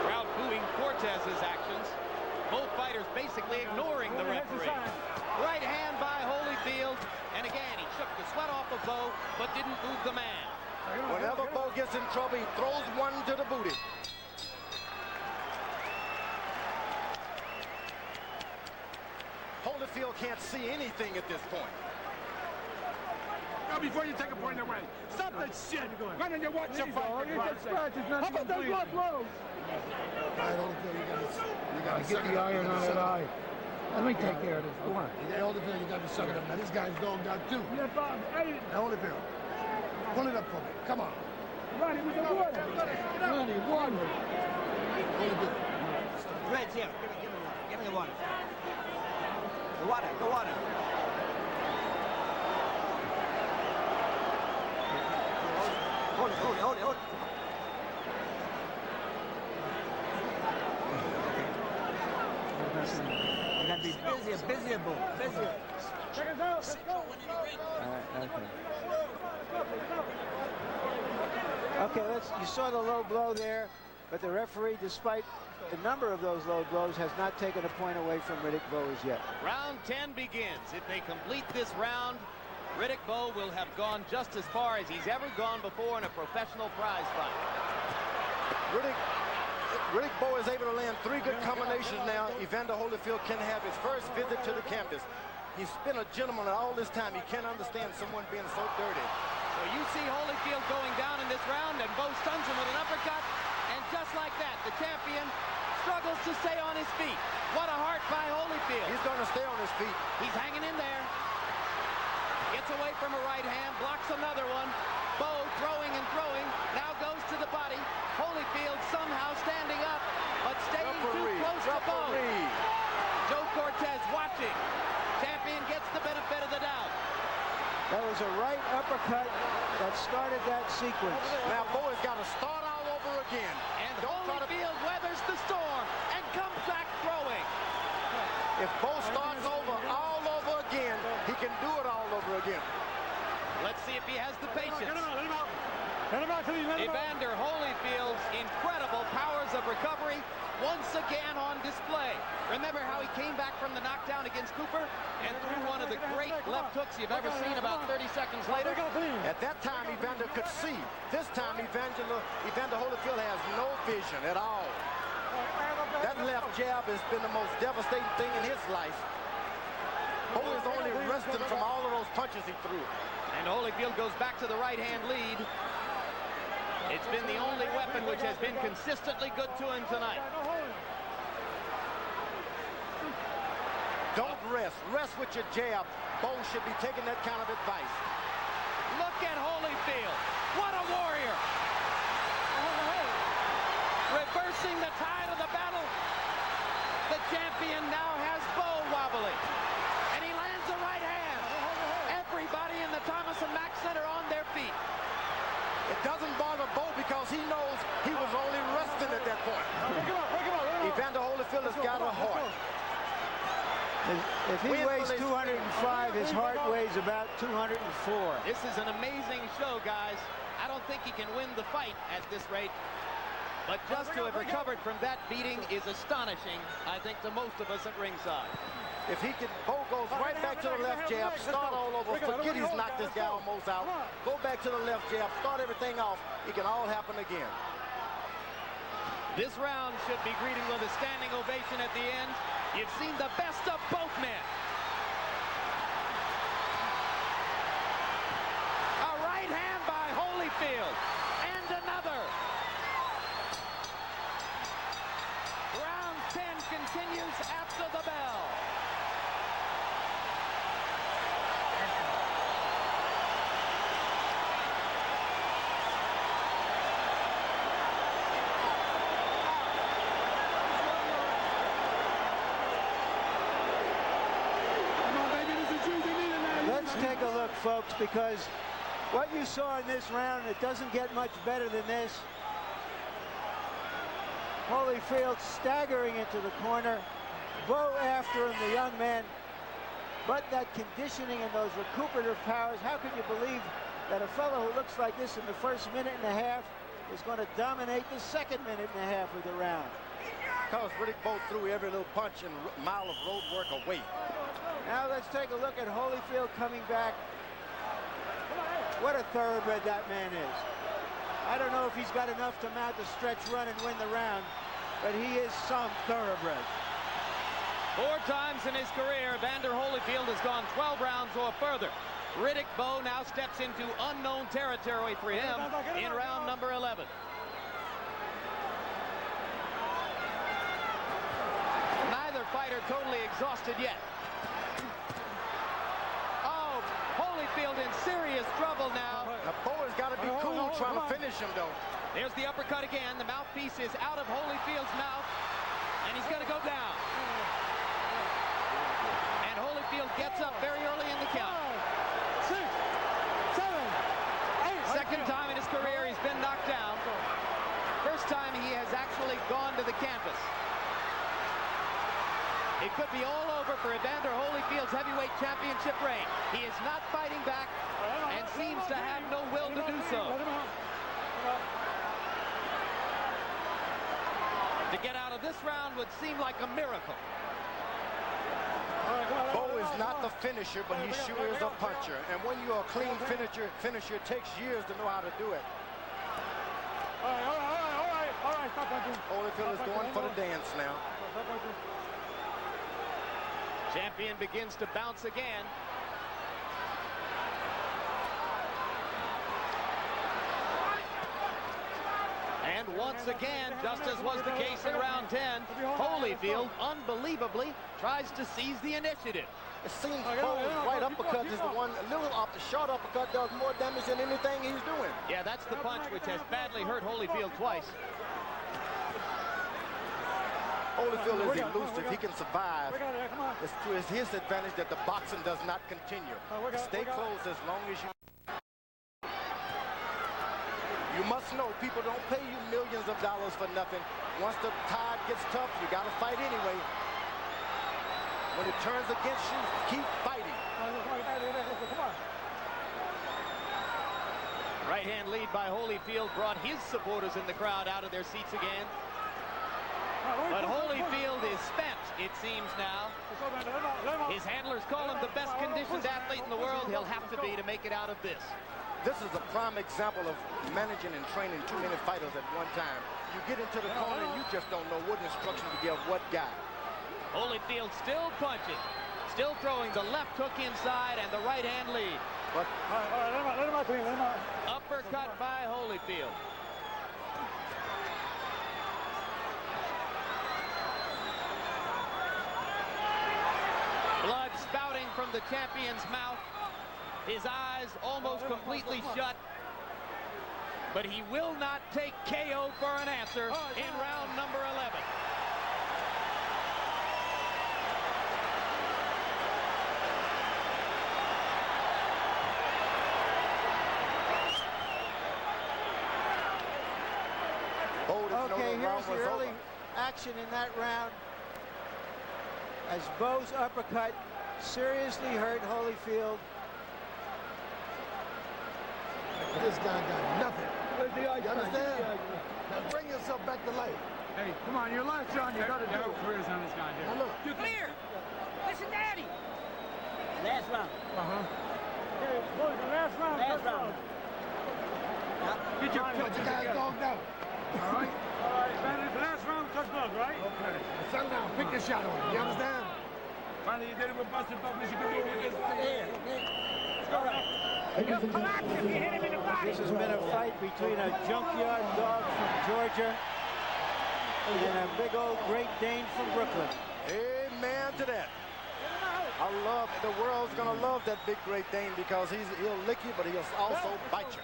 Crowd booing Cortez's actions. Both fighters basically ignoring the referee. Right hand by Holyfield. And again, he shook the sweat off of Bowe, but didn't move the man. Whenever Bowe gets in trouble, he throws one to the booty. Holyfield can't see anything at this point. Now, before you take a point away, stop that shit. Why don't you watch your fight? How about those blood blows? You gotta get the iron on that eye. Let me take care of this. Go on. Holyfield, you gotta suck it up. Now, this guy's dogged out too. Yeah, Bob. Hey. Holyfield, pull it up for me. Come on. Ronnie, with the water. Ronnie, water. Holyfield. Reds, here. Give me the water. The water, the water. Hold it. You gotta be busier, Bowe. Busier. Check us out. Let's go. Okay, you saw the low blow there, but the referee, despite the number of those low blows, has not taken a point away from Riddick Bowe as yet. Round 10 begins. If they complete this round, Riddick Bowe will have gone just as far as he's ever gone before in a professional prize fight. Riddick Bowe is able to land 3 good combinations now. Evander Holyfield can have his first visit to the campus. He's been a gentleman all this time. He can't understand someone being so dirty. So you see Holyfield going down in this round, and Bowe stuns him with an uppercut. And just like that, the champion struggles to stay on his feet. What a heart by Holyfield. He's going to stay on his feet. He's hanging in there. Gets away from a right hand, blocks another one. Bowe throwing, now goes to the body. Holyfield somehow standing up, but staying too close to Bowe. Joe Cortez watching. Champion gets the benefit of the doubt. That was a right uppercut that started that sequence. Now Bowe has got to start all over again. And Holyfield weathers the storm and comes back throwing. If Bowe starts all over again, he can do it all over again. Let's see if he has the patience. Evander Holyfield's incredible powers of recovery once again on display. Remember how he came back from the knockdown against Cooper and threw one of the great left hooks you've ever seen about 30 seconds later? At that time, Evander could see. This time, Evander Holyfield has no vision at all. That left jab has been the most devastating thing in his life. Bowe is only resting from all of those punches he threw. And Holyfield goes back to the right-hand lead. It's been the only weapon which has been consistently good to him tonight. Don't rest. Rest with your jab. Bowe should be taking that kind of advice. Look at Holyfield. What a warrior. Reversing the tide of the battle. The champion now has Bowe wobbling. And he lands a right hand. Everybody in the Thomas and Mack Center on their feet. Evander Holyfield has got a heart. If he weighs 205, his heart weighs about 204. This is an amazing show, guys. I don't think he can win the fight at this rate. But just to have recovered from that beating is astonishing, I think, to most of us at ringside. If he can, Bowe goes right back to the left jab, start all over, forget he's knocked this guy almost out, go back to the left jab, start everything off, it can all happen again. This round should be greeted with a standing ovation at the end. You've seen the best of both men. A right hand by Holyfield, and another. Round 10 continues after the bell. Let's take a look, folks, because what you saw in this round, it doesn't get much better than this. Holyfield staggering into the corner. Bowe after him, the young man. But that conditioning and those recuperative powers, how can you believe that a fellow who looks like this in the first minute and a half is going to dominate the second minute and a half of the round? Because Riddick Bowe threw every little punch and mile of road work away. Now let's take a look at Holyfield coming back. What a thoroughbred that man is. I don't know if he's got enough to mount the stretch run and win the round, but he is some thoroughbred. 4 times in his career, Evander Holyfield has gone 12 rounds or further. Riddick Bowe now steps into unknown territory for him in round number 11. Neither fighter totally exhausted yet. Oh, Holyfield in serious trouble now. Now, Bowe has got to be cool trying to finish him, though. There's the uppercut again. The mouthpiece is out of Holyfield's mouth, and he's going to go down. And Holyfield gets up very early in the count. 6, 7, 8. Second time in his career he's been knocked down. First time he has actually gone to the canvas. It could be all over for Evander Holyfield's heavyweight championship reign. He is not fighting back and seems to have no will to do so. To get out of this round would seem like a miracle. Bowe is not the finisher, but he sure is a puncher. And when you're a clean finisher, it takes years to know how to do it. All right, stop punching. Holyfield is going for the dance now. Champion begins to bounce again. And once again, just as was the case in round 10, Holyfield unbelievably tries to seize the initiative. It seems Bowe's right uppercut is the one, the short uppercut does more damage than anything he's doing. Yeah, that's the punch which has badly hurt Holyfield twice. Holyfield is elusive. He can survive. It's to his advantage that the boxing does not continue. Stay close as long as you... You must know people don't pay you millions of dollars for nothing. Once the tide gets tough, you got to fight anyway. When it turns against you, keep fighting. Right hand lead by Holyfield brought his supporters in the crowd out of their seats again. But Holyfield is spent, it seems now. His handlers call him the best conditioned athlete in the world. He'll have to be to make it out of this. This is a prime example of managing and training too many fighters at one time. You get into the corner and you just don't know what instruction to give what guy. Holyfield still punching, still throwing the left hook inside and the right hand lead. But uppercut by Holyfield. Blood spouting from the champion's mouth. His eyes almost completely shut. But he will not take KO for an answer in round number 11. Okay, here's the early action in that round as Bowe's uppercut seriously hurt Holyfield. This guy got nothing. You understand? Now bring yourself back to life. Hey, come on, your last round, you gotta do it. Careers on this guy here. Now look. You're clear. Listen, Daddy. Last round. Okay, boys, the last round. Last round. Get your Put you guys dogged out. All right? All right, Evander, the last round, touch gloves, right? Okay. Now settle down. Pick your shot on him. You understand? Finally, you did it with Buster Douglas. You can do it with this. Let's go right. You'll collapse if you hit him in the body. This has been a fight between a junkyard dog from Georgia and a big old Great Dane from Brooklyn. Amen to that. The world's gonna love that big Great Dane because he'll lick you, but he'll also bite you.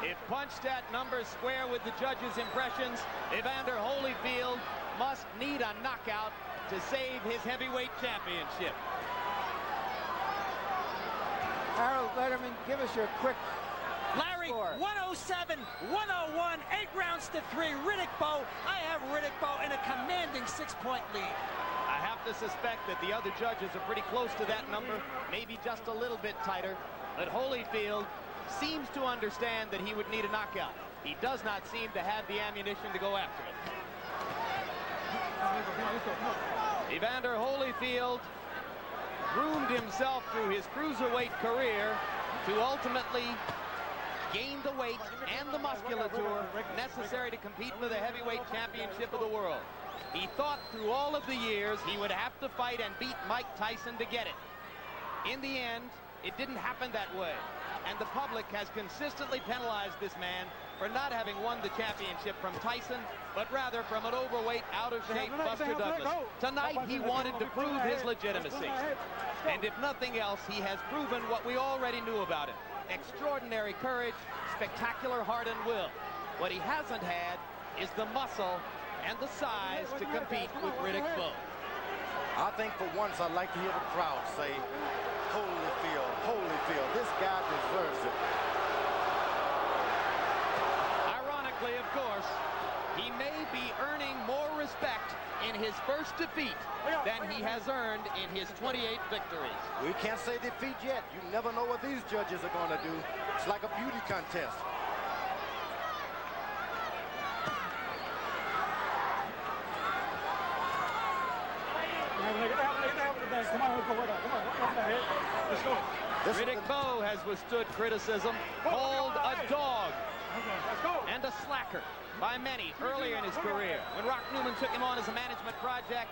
If punched at numbers square with the judges' impressions, Evander Holyfield must need a knockout to save his heavyweight championship. Harold Letterman, give us your quick Larry, 107, 101, 8 rounds to 3. Riddick Bowe. I have Riddick Bowe in a commanding 6-point lead. I have to suspect that the other judges are pretty close to that number, maybe just a little bit tighter. But Holyfield seems to understand that he would need a knockout. He does not seem to have the ammunition to go after it. Evander Holyfield groomed himself through his cruiserweight career to ultimately gain the weight and the musculature necessary to compete for the heavyweight championship of the world. He thought through all of the years he would have to fight and beat Mike Tyson to get it. In the end, it didn't happen that way. And the public has consistently penalized this man for not having won the championship from Tyson, but rather from an overweight, out-of-shape Buster Douglas. Tonight, he wanted to prove his legitimacy. And if nothing else, he has proven what we already knew about him. Extraordinary courage, spectacular heart and will. What he hasn't had is the muscle and the size to compete with Riddick Bowe. I think for once I'd like to hear the crowd say, Holyfield, Holyfield, this guy deserves it. Ironically, of course, he may be earning more respect in his first defeat than he has earned in his 28 victories. We can't say defeat yet. You never know what these judges are going to do. It's like a beauty contest. Riddick Bowe has withstood criticism, called a dog and a slacker by many earlier in his career. When Rock Newman took him on as a management project,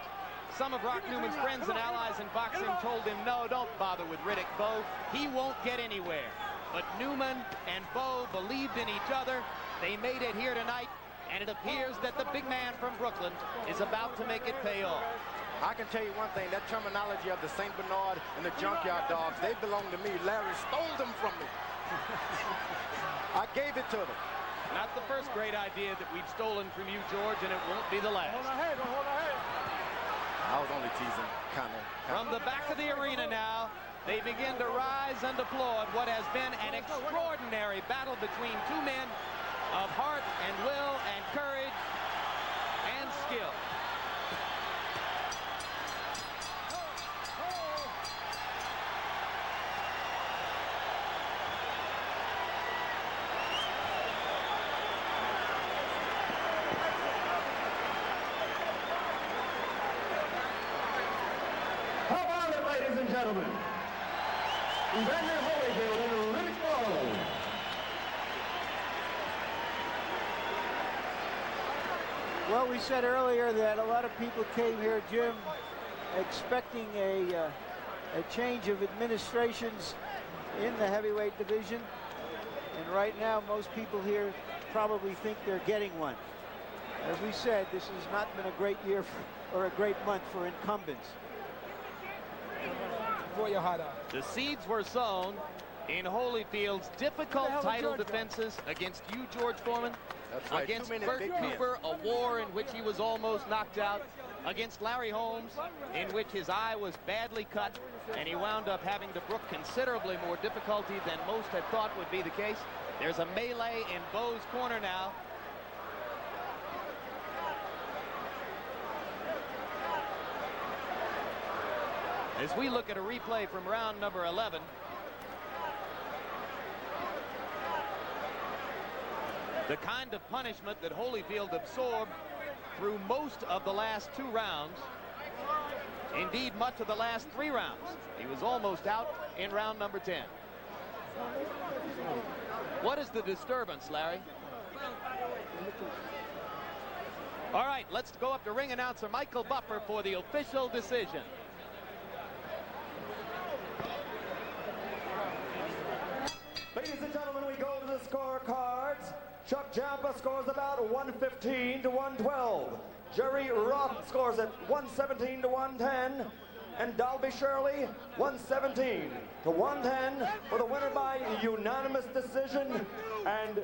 some of Rock Newman's friends and allies in boxing told him, no, don't bother with Riddick Bowe. He won't get anywhere. But Newman and Bowe believed in each other. They made it here tonight, and it appears that the big man from Brooklyn is about to make it pay off. I can tell you one thing, that terminology of the St. Bernard and the junkyard dogs, they belong to me. Larry stole them from me. I gave it to them. Not the first great idea that we've stolen from you, George, and it won't be the last. Hold on ahead, hold on ahead. I was only teasing, kind of. From the back of the arena now, they begin to rise and applaud what has been an extraordinary battle between two men of heart and will and courage and skill. How about it, ladies and gentlemen? Evander Holyfield and Riddick Bowe. Well, we said earlier that a lot of people came here, Jim, expecting a change of administrations in the heavyweight division. And right now, most people here probably think they're getting one. As we said, this has not been a great year or a great month for incumbents. The seeds were sown in Holyfield's difficult title defenses against you, George Foreman, That's right. against Bert Cooper, a war in which he was almost knocked out, against Larry Holmes, in which his eye was badly cut, and he wound up having to brook considerably more difficulty than most had thought would be the case. There's a melee in Bowe's corner now. As we look at a replay from round number 11, the kind of punishment that Holyfield absorbed through most of the last 2 rounds, indeed much of the last 3 rounds. He was almost out in round number 10. What is the disturbance, Larry? All right, let's go up to ring announcer Michael Buffer for the official decision. Ladies and gentlemen, we go to the scorecards. Chuck Champa scores about 115 to 112. Jerry Robb scores at 117 to 110. And Dalby Shirley, 117 to 110 for the winner by unanimous decision and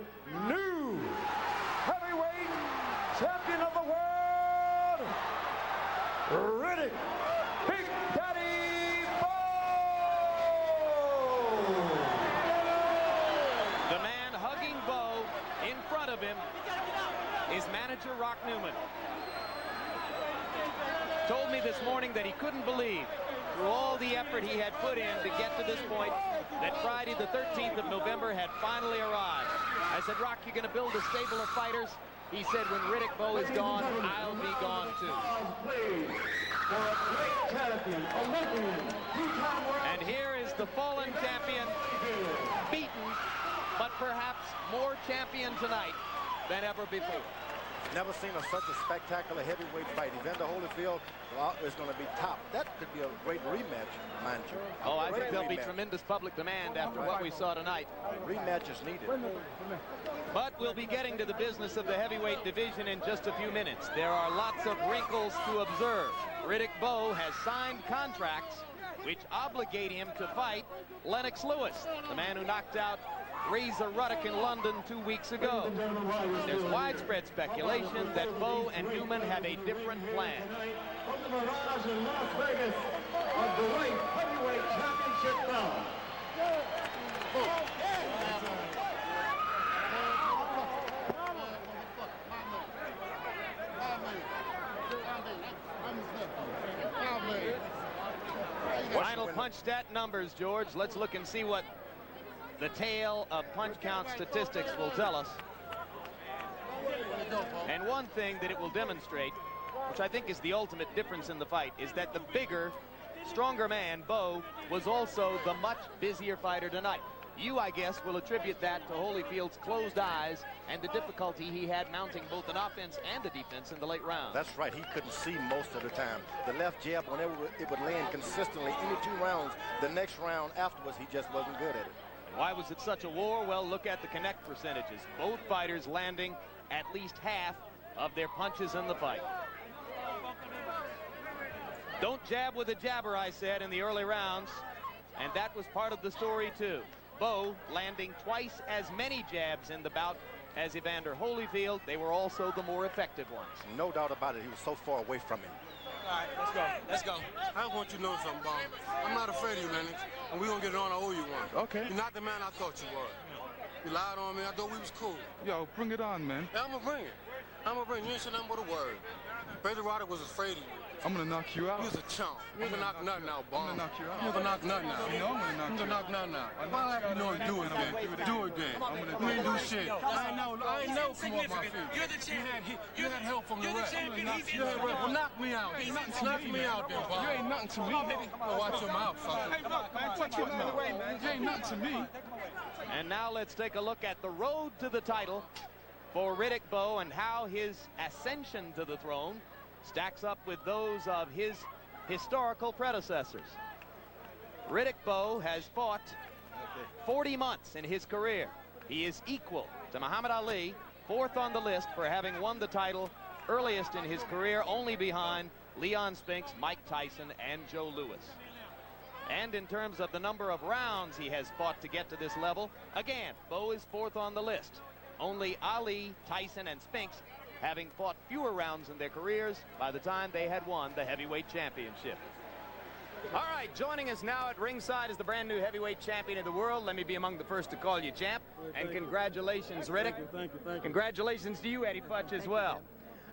new heavyweight champion of the world, Riddick Big Daddy Bowe. The man hugging Bowe in front of him is manager Rock Newman. Told me this morning that he couldn't believe, through all the effort he had put in to get to this point, that Friday the 13th of November had finally arrived. I said, Rock, you're going to build a stable of fighters? He said, when Riddick Bowe is gone, I'll be gone too. And here is the fallen champion, beaten, but perhaps more champion tonight than ever before. Never seen such a spectacular heavyweight fight. Evander Holyfield is going to be top. That could be a great rematch, mind you. Oh, I think there'll be tremendous public demand after what we saw tonight. Rematch is needed. But we'll be getting to the business of the heavyweight division in just a few minutes. There are lots of wrinkles to observe. Riddick Bowe has signed contracts which obligate him to fight Lennox Lewis, the man who knocked out Riddick in London 2 weeks ago. There's widespread speculation that Bowe and Newman have a different plan. From the Mirage in Las Vegas, of the light heavyweight championship bout. Final punch stat numbers, George. Let's look and see what the tale of punch count statistics will tell us. And one thing that it will demonstrate, which I think is the ultimate difference in the fight, is that the bigger, stronger man, Bowe, was also the much busier fighter tonight. You, I guess, will attribute that to Holyfield's closed eyes and the difficulty he had mounting both an offense and a defense in the late rounds. That's right. He couldn't see most of the time. The left jab, whenever it would land consistently, any 2 rounds, the next round afterwards, he just wasn't good at it. Why was it such a war? Well, look at the connect percentages. Both fighters landing at least half of their punches in the fight. Don't jab with a jabber, I said in the early rounds, and that was part of the story too. Bowe landing twice as many jabs in the bout as Evander Holyfield. They were also the more effective ones. No doubt about it. He was so far away from him. All right, let's go. Let's go. I want you to know something, Bowe. I'm not afraid of you, Lennox, and we're going to get it on. I owe you one. Okay. You're not the man I thought you were. You lied on me. I thought we was cool. Yo, bring it on, man. Yeah, I'm going to bring it. I'm going to bring it. You ain't said nothing but a word. Riddick was afraid of you. I'm going to knock you out. You was a chump. You ain't going to knock nothing out, Bowe. I'm going to knock you out. You ain't going to knock nothing out. You know I'm going to knock nothing out. Why you know do it then? Do it then. You ain't do shit. I ain't know come off my feet. You're the champion. You had help from the ref. You had help. Well, knock me out. Knock me out then, Bowe. You ain't nothing to me, nigga. Oh, watch your mouth, fucker. Hey, look, man, touch your mouth. You ain't nothing to me. And now let's take a look at the road to the title for Riddick Bowe and how his ascension to the throne stacks up with those of his historical predecessors. Riddick Bowe has fought 40 months in his career. He is equal to Muhammad Ali, 4th on the list for having won the title earliest in his career, only behind Leon Spinks, Mike Tyson, and Joe Louis. And in terms of the number of rounds he has fought to get to this level, again, Bowe is 4th on the list. Only Ali, Tyson, and Spinks having fought fewer rounds in their careers by the time they had won the heavyweight championship. All right, joining us now at ringside is the brand new heavyweight champion of the world. Let me be among the first to call you champ. And congratulations, Riddick. Thank you. Congratulations to you, Eddie Futch, as well.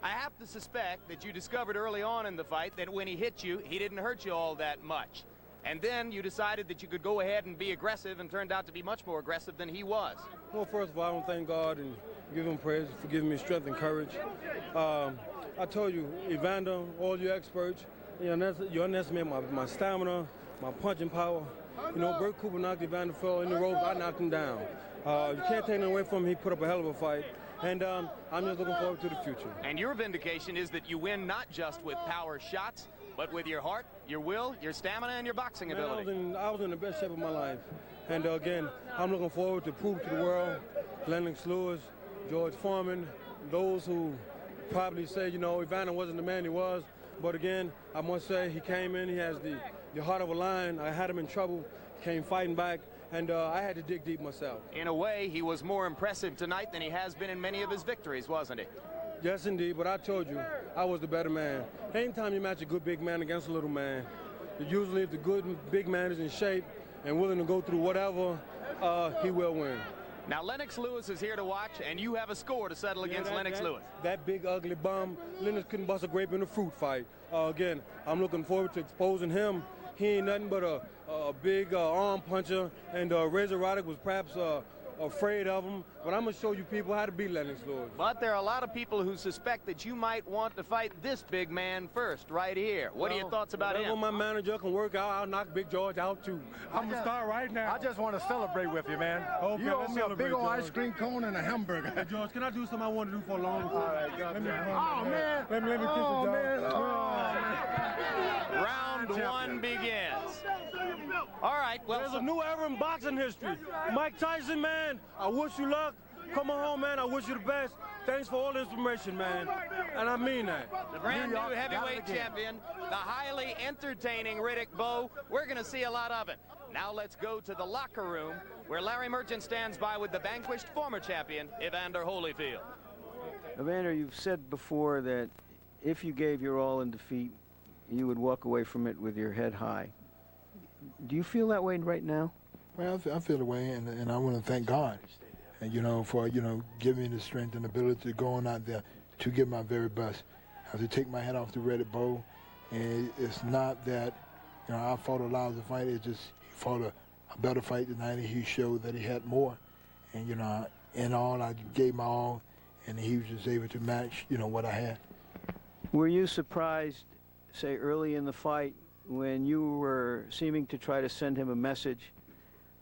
I have to suspect that you discovered early on in the fight that when he hit you, he didn't hurt you all that much. And then you decided that you could go ahead and be aggressive, and turned out to be much more aggressive than he was. Well, first of all, I want to thank God and give him praise for giving me strength and courage. I told you, Evander, all you experts, you underestimate my stamina, my punching power. You know, Bert Cooper knocked Evander fell in the ropes. I knocked him down. You can't take nothing away from him. He put up a hell of a fight. And I'm just looking forward to the future. And your vindication is that you win not just with power shots, but with your heart, your will, your stamina, and your boxing ability. I was in the best shape of my life. And again, I'm looking forward to prove to the world, Lennox Lewis, George Foreman, those who probably say, you know, Evander wasn't the man he was. But again, I must say he came in, he has the heart of a lion. I had him in trouble, came fighting back, and I had to dig deep myself. In a way, he was more impressive tonight than he has been in many of his victories, wasn't he? Yes, indeed, but I told you, I was the better man. Anytime you match a good big man against a little man, usually if the good big man is in shape and willing to go through whatever, he will win. Now, Lennox Lewis is here to watch, and you have a score to settle against Lennox Lewis. That big, ugly bum, Lennox couldn't bust a grape in a fruit fight. Again, I'm looking forward to exposing him. He ain't nothing but a big arm puncher, and Razor Riddick was perhaps afraid of him. But I'm going to show you people how to beat Lennox Lewis. But there are a lot of people who suspect that you might want to fight this big man first, right here. What are your thoughts about him? My manager can work out, I'll knock Big George out, too. I'm going to start right now. I just want to celebrate with you, man. Okay, you owe me a big old ice cream cone and a hamburger. Hey, George, can I do something I want to do for a long time? All right, let me kiss you, you, man. Round one begins. All right, well, there's a new era in boxing history. Mike Tyson, man, I wish you luck. Come on home, man. I wish you the best. Thanks for all the information, man. And I mean that. The brand new heavyweight champion, the highly entertaining Riddick Bowe. We're going to see a lot of it. Now let's go to the locker room where Larry Merchant stands by with the vanquished former champion, Evander Holyfield. Evander, you've said before that if you gave your all in defeat, you would walk away from it with your head high. Do you feel that way right now? Well, I feel the way, and I want to thank God, and, you know, for, you know, giving me the strength and ability to go on out there to give my very best. I have to take my hat off to Riddick Bowe, and it's not that, you know, I fought a lousy fight. It's just he fought a better fight tonight, and he showed that he had more. And, you know, in all, I gave my all, and he was just able to match, you know, what I had. Were you surprised, say, early in the fight when you were seeming to try to send him a message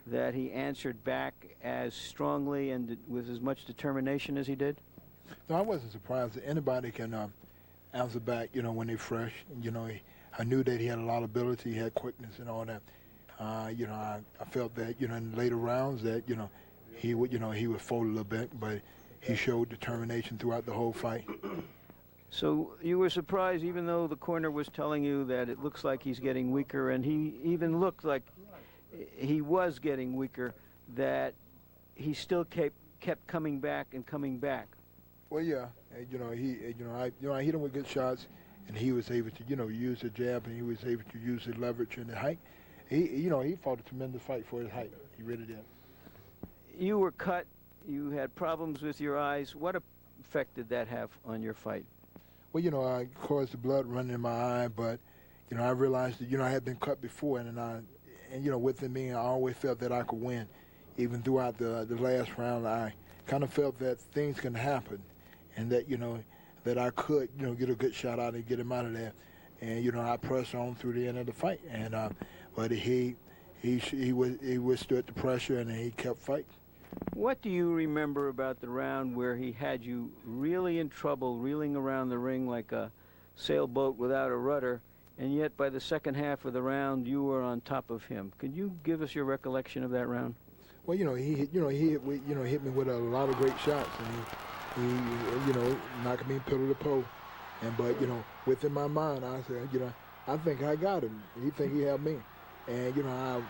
that he answered back as strongly and with as much determination as he did? No, I wasn't surprised that anybody can answer back, you know, when they're fresh. You know, I knew that he had a lot of ability, he had quickness and all that. You know, I felt that, you know, in later rounds that, you know, he would fold a little bit, but he showed determination throughout the whole fight. So you were surprised, even though the corner was telling you that it looks like he's getting weaker, and he even looked like he was getting weaker, that he still kept coming back and coming back. Well, yeah, I hit him with good shots, and he was able to, you know, use the jab, and he was able to use the leverage and the height. He fought a tremendous fight for his height. He really did. You were cut. You had problems with your eyes. What effect did that have on your fight? Well, you know, I caused the blood running in my eye, but, you know, I realized that, you know, I had been cut before, and you know, within me, I always felt that I could win. Even throughout the last round, I kind of felt that things can happen, and that, you know, that I could, you know, get a good shot out and get him out of there. And, you know, I pressed on through the end of the fight, and but he withstood the pressure, and he kept fighting. What do you remember about the round where he had you really in trouble, reeling around the ring like a sailboat without a rudder, and yet by the second half of the round you were on top of him? Could you give us your recollection of that round? Well, you know, he hit me with a lot of great shots, and he you know, knocked me pillar to post. But, you know, within my mind, I said, you know, I think I got him. He think he had me, and, you know,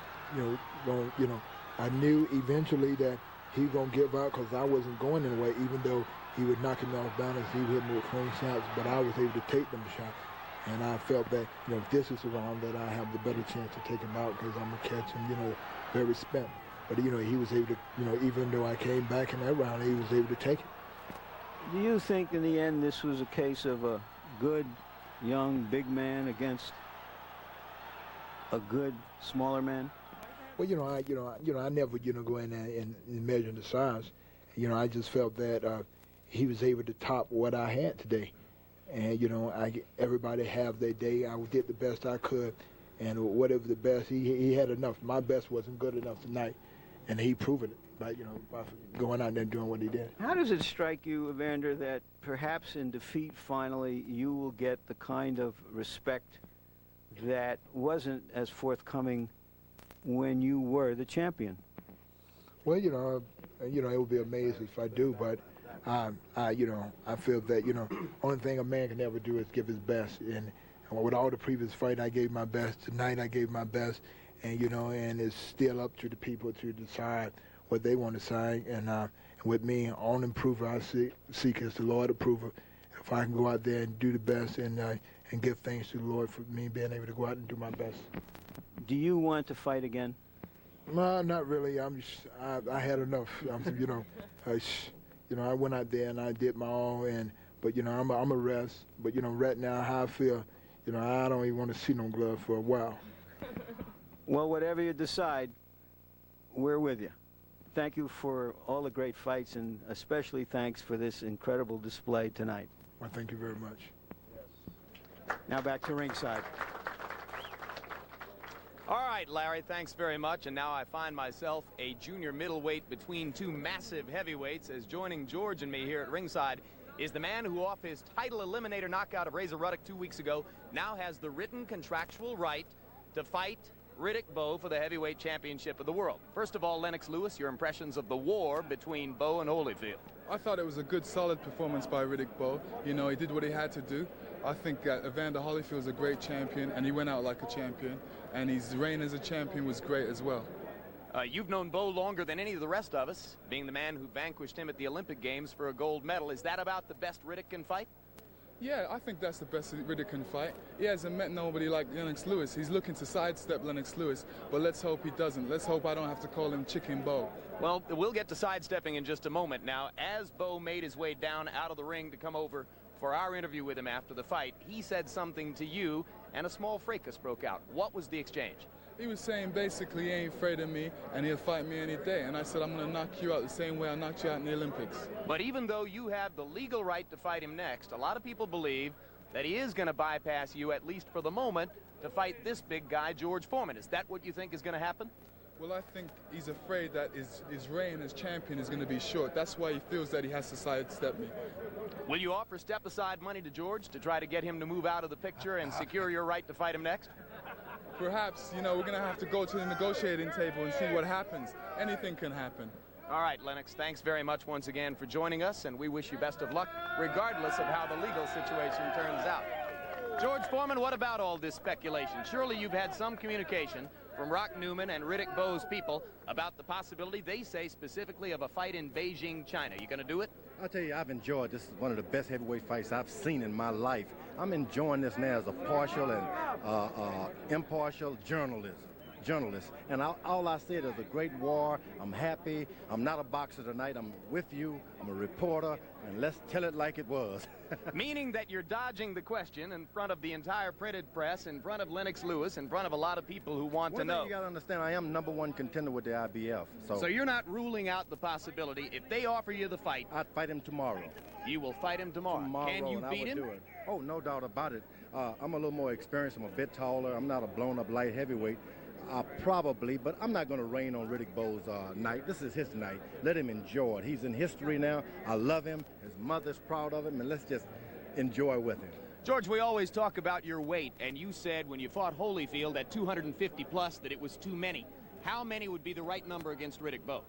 I knew eventually that he was going to give out because I wasn't going anywhere, even though he would knock me off balance, he would hit me with clean shots, but I was able to take them shots. And I felt that, you know, this is the round that I have the better chance to take him out because I'm going to catch him, you know, very spent. But, you know, he was able to, you know, even though I came back in that round, he was able to take it. Do you think in the end this was a case of a good, young, big man against a good smaller man? Well, I never, go in there and measure the size. I just felt that he was able to top what I had today. And, everybody have their day. I did the best I could. And whatever the best, he had enough. My best wasn't good enough tonight. And he proved it by going out there and doing what he did. How does it strike you, Evander, that perhaps in defeat finally you will get the kind of respect that wasn't as forthcoming when you were the champion? Well, it would be amazing if I do, but I feel that, only thing a man can ever do is give his best. And with all the previous fight, I gave my best. Tonight, I gave my best. And, and it's still up to the people to decide what they want to say. And with me, only improver I seek is the Lord approval. If I can go out there and do the best and give thanks to the Lord for me being able to go out and do my best. Do you want to fight again? No, not really. I had enough. I went out there and I did my all. But I'm a rest. But right now, how I feel, I don't even want to see no glove for a while. Well, whatever you decide, we're with you. Thank you for all the great fights, and especially thanks for this incredible display tonight. Well, thank you very much. Now back to ringside. All right, Larry, thanks very much. And now I find myself a junior middleweight between two massive heavyweights, as joining George and me here at ringside is the man who, off his title eliminator knockout of Razor Ruddick 2 weeks ago, now has the written contractual right to fight Riddick Bowe for the heavyweight championship of the world. First of all, Lennox Lewis, your impressions of the war between Bowe and Holyfield. I thought it was a good, solid performance by Riddick Bowe. He did what he had to do. I think Evander Holyfield is a great champion, and he went out like a champion. And his reign as a champion was great as well. You've known Bowe longer than any of the rest of us, being the man who vanquished him at the Olympic Games for a gold medal. Is that about the best Riddick can fight? Yeah, I think that's the best Riddick can fight. He hasn't met nobody like Lennox Lewis. He's looking to sidestep Lennox Lewis, but let's hope he doesn't. Let's hope I don't have to call him Chicken Bowe. Well, we'll get to sidestepping in just a moment. Now, as Bowe made his way down out of the ring to come over for our interview with him after the fight, he said something to you, and a small fracas broke out. What was the exchange? He was saying basically he ain't afraid of me and he'll fight me any day. And I said, I'm going to knock you out the same way I knocked you out in the Olympics. But even though you have the legal right to fight him next, a lot of people believe that he is going to bypass you, at least for the moment, to fight this big guy, George Foreman. Is that what you think is going to happen? Well, I think he's afraid that his reign as champion is going to be short. That's why he feels that he has to sidestep me. Will you offer step-aside money to George to try to get him to move out of the picture and secure your right to fight him next? Perhaps, we're going to have to go to the negotiating table and see what happens. Anything can happen. All right, Lennox, thanks very much once again for joining us, and we wish you best of luck, regardless of how the legal situation turns out. George Foreman, what about all this speculation? Surely you've had some communication from Rock Newman and Riddick Bowe's people about the possibility, they say specifically, of a fight in Beijing, China. You going to do it? I'll tell you, I've enjoyed this. Is one of the best heavyweight fights I've seen in my life. I'm enjoying this now as a partial and impartial journalist. And all I said is a great war. I'm happy. I'm not a boxer tonight. I'm with you. I'm a reporter. And let's tell it like it was. Meaning that you're dodging the question in front of the entire printed press, in front of Lennox Lewis, in front of a lot of people who want to know. You got to understand, I am #1 contender with the IBF. So you're not ruling out the possibility, if they offer you the fight, I'd fight him tomorrow. You will fight him tomorrow. Can you beat him? Oh, no doubt about it. I'm a little more experienced. I'm a bit taller. I'm not a blown-up light heavyweight. Probably, but I'm not going to rain on Riddick Bowe's night. This is his night. Let him enjoy it. He's in history now. I love him. His mother's proud of him, and let's just enjoy with him. George, we always talk about your weight, and you said when you fought Holyfield at 250 plus that it was too many. How many would be the right number against Riddick Bowe?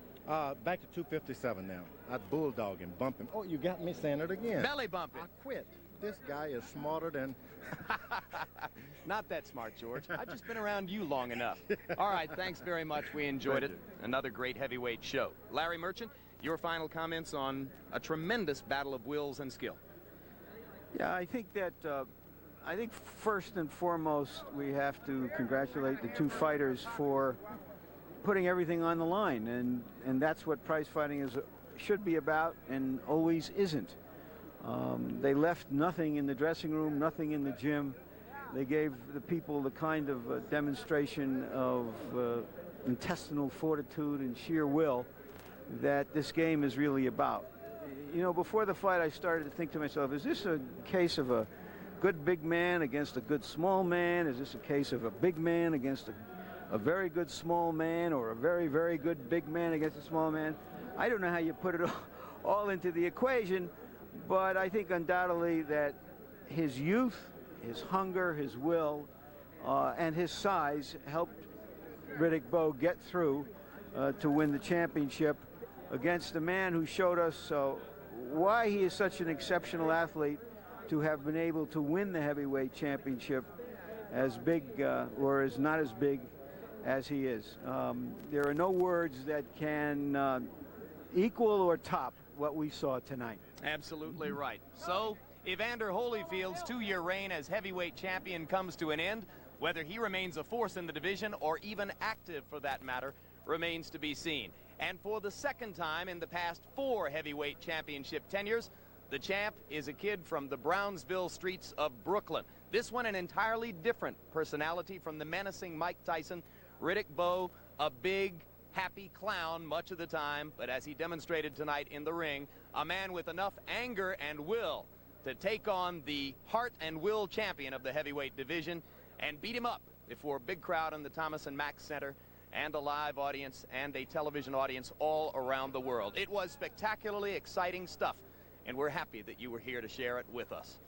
Back to 257 now. I'd bulldog him, bump him. Oh, you got me saying it again. Belly bump it. I quit. This guy is smarter than... Not that smart, George. I've just been around you long enough. All right, thanks very much. We enjoyed it. Another great heavyweight show. Larry Merchant, your final comments on a tremendous battle of wills and skill. Yeah, I think that, I think first and foremost, we have to congratulate the two fighters for putting everything on the line, and that's what prize fighting should be about, and always isn't. They left nothing in the dressing room, nothing in the gym, They gave the people the kind of demonstration of intestinal fortitude and sheer will that this game is really about. You know, before the fight, I started to think to myself, is this a case of a good big man against a good small man? Is this a case of a big man against a very good small man, or a very, very good big man against a small man? I don't know how you put it all into the equation, but I think undoubtedly that his youth, his hunger, his will, and his size helped Riddick Bowe get through to win the championship against a man who showed us why he is such an exceptional athlete, to have been able to win the heavyweight championship as big or as not as big as he is. There are no words that can equal or top what we saw tonight. Absolutely right. So Evander Holyfield's 2-year reign as heavyweight champion comes to an end. Whether he remains a force in the division, or even active for that matter, remains to be seen. And for the second time in the past 4 heavyweight championship tenures, the champ is a kid from the Brownsville streets of Brooklyn. This one an entirely different personality from the menacing Mike Tyson. Riddick Bowe, a big, happy clown much of the time, but as he demonstrated tonight in the ring, a man with enough anger and will to take on the heart and will champion of the heavyweight division and beat him up before a big crowd in the Thomas and Mack Center, and a live audience and a television audience all around the world. It was spectacularly exciting stuff, and we're happy that you were here to share it with us.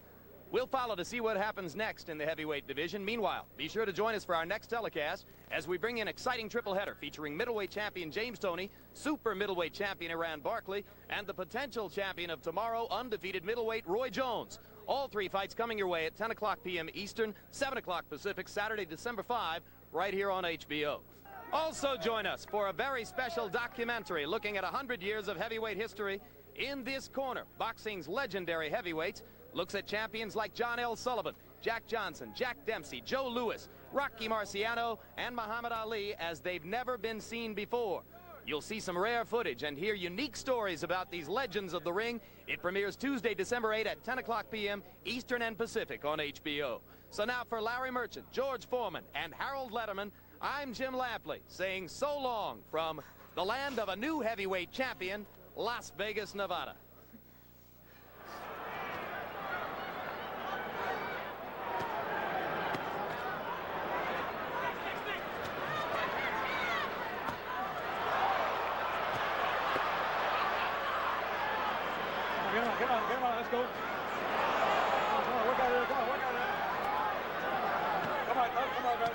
We'll follow to see what happens next in the heavyweight division. Meanwhile, be sure to join us for our next telecast as we bring in exciting triple header featuring middleweight champion James Toney, super middleweight champion Iran Barkley, and the potential champion of tomorrow, undefeated middleweight Roy Jones. All 3 fights coming your way at 10 o'clock p.m. Eastern, 7 o'clock Pacific, Saturday, December 5, right here on HBO. Also join us for a very special documentary looking at 100 years of heavyweight history. In this corner, boxing's legendary heavyweights looks at champions like John L. Sullivan, Jack Johnson, Jack Dempsey, Joe Louis, Rocky Marciano, and Muhammad Ali as they've never been seen before. You'll see some rare footage and hear unique stories about these legends of the ring. It premieres Tuesday, December 8 at 10 o'clock p.m. Eastern and Pacific on HBO. So now for Larry Merchant, George Foreman, and Harold Letterman, I'm Jim Lampley saying so long from the land of a new heavyweight champion, Las Vegas, Nevada. Get on, let's go. Come on, work out here, come on, work out here. Come on, guys.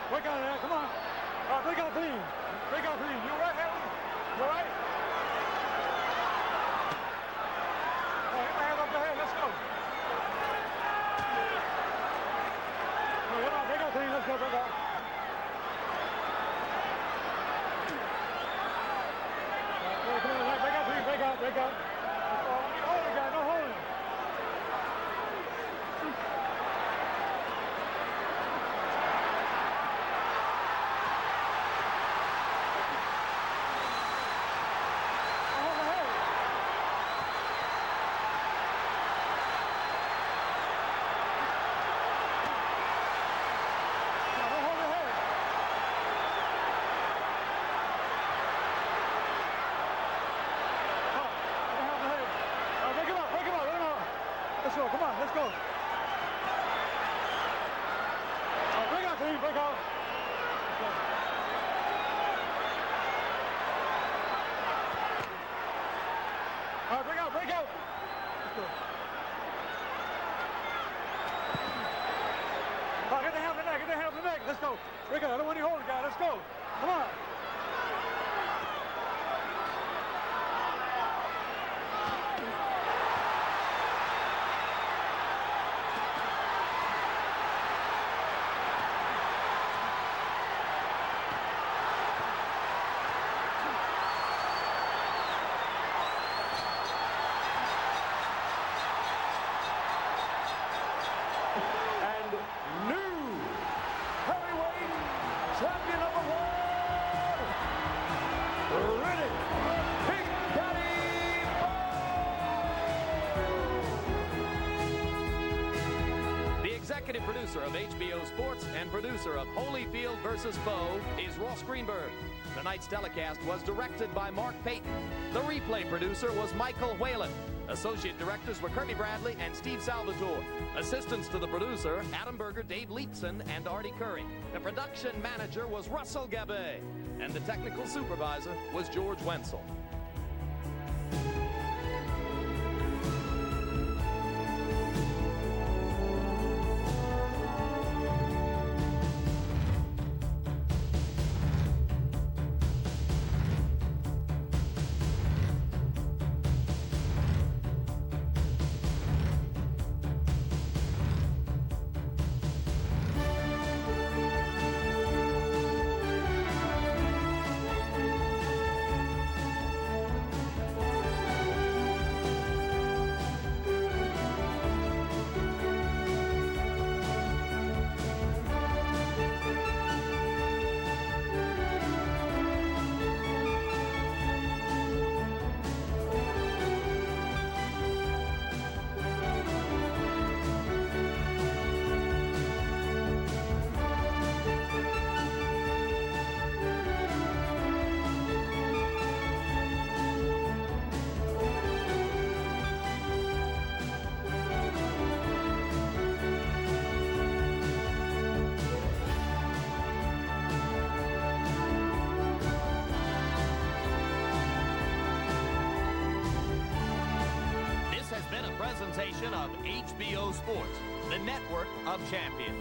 Work out of there, come on. Break out clean. Break out clean. You all right, Harry? You all right? Get my hands up the head, let's go. Come on, break out clean, let's go, break out. Come on, break out clean, break out, break out. Hold it, guys, no holding. Come on, let's go. Break out Steve, break out. All right, break out, break out. Let's go. All right, get the hand off the neck, get the hand off the neck. Let's go. Break out. I don't want you to hold it, guy. Let's go. Come on. Champion of the world, Riddick, Big Daddy Bowe. The executive producer of HBO Sports and producer of Holyfield versus Bowe is Ross Greenberg. Tonight's telecast was directed by Mark Payton. The replay producer was Michael Whalen. Associate directors were Kirby Bradley and Steve Salvatore. Assistants to the producer, Adam Berger, Dave Leepson, and Artie Curry. The production manager was Russell Gabay. And the technical supervisor was George Wenzel. Presentation of HBO Sports, the network of champions.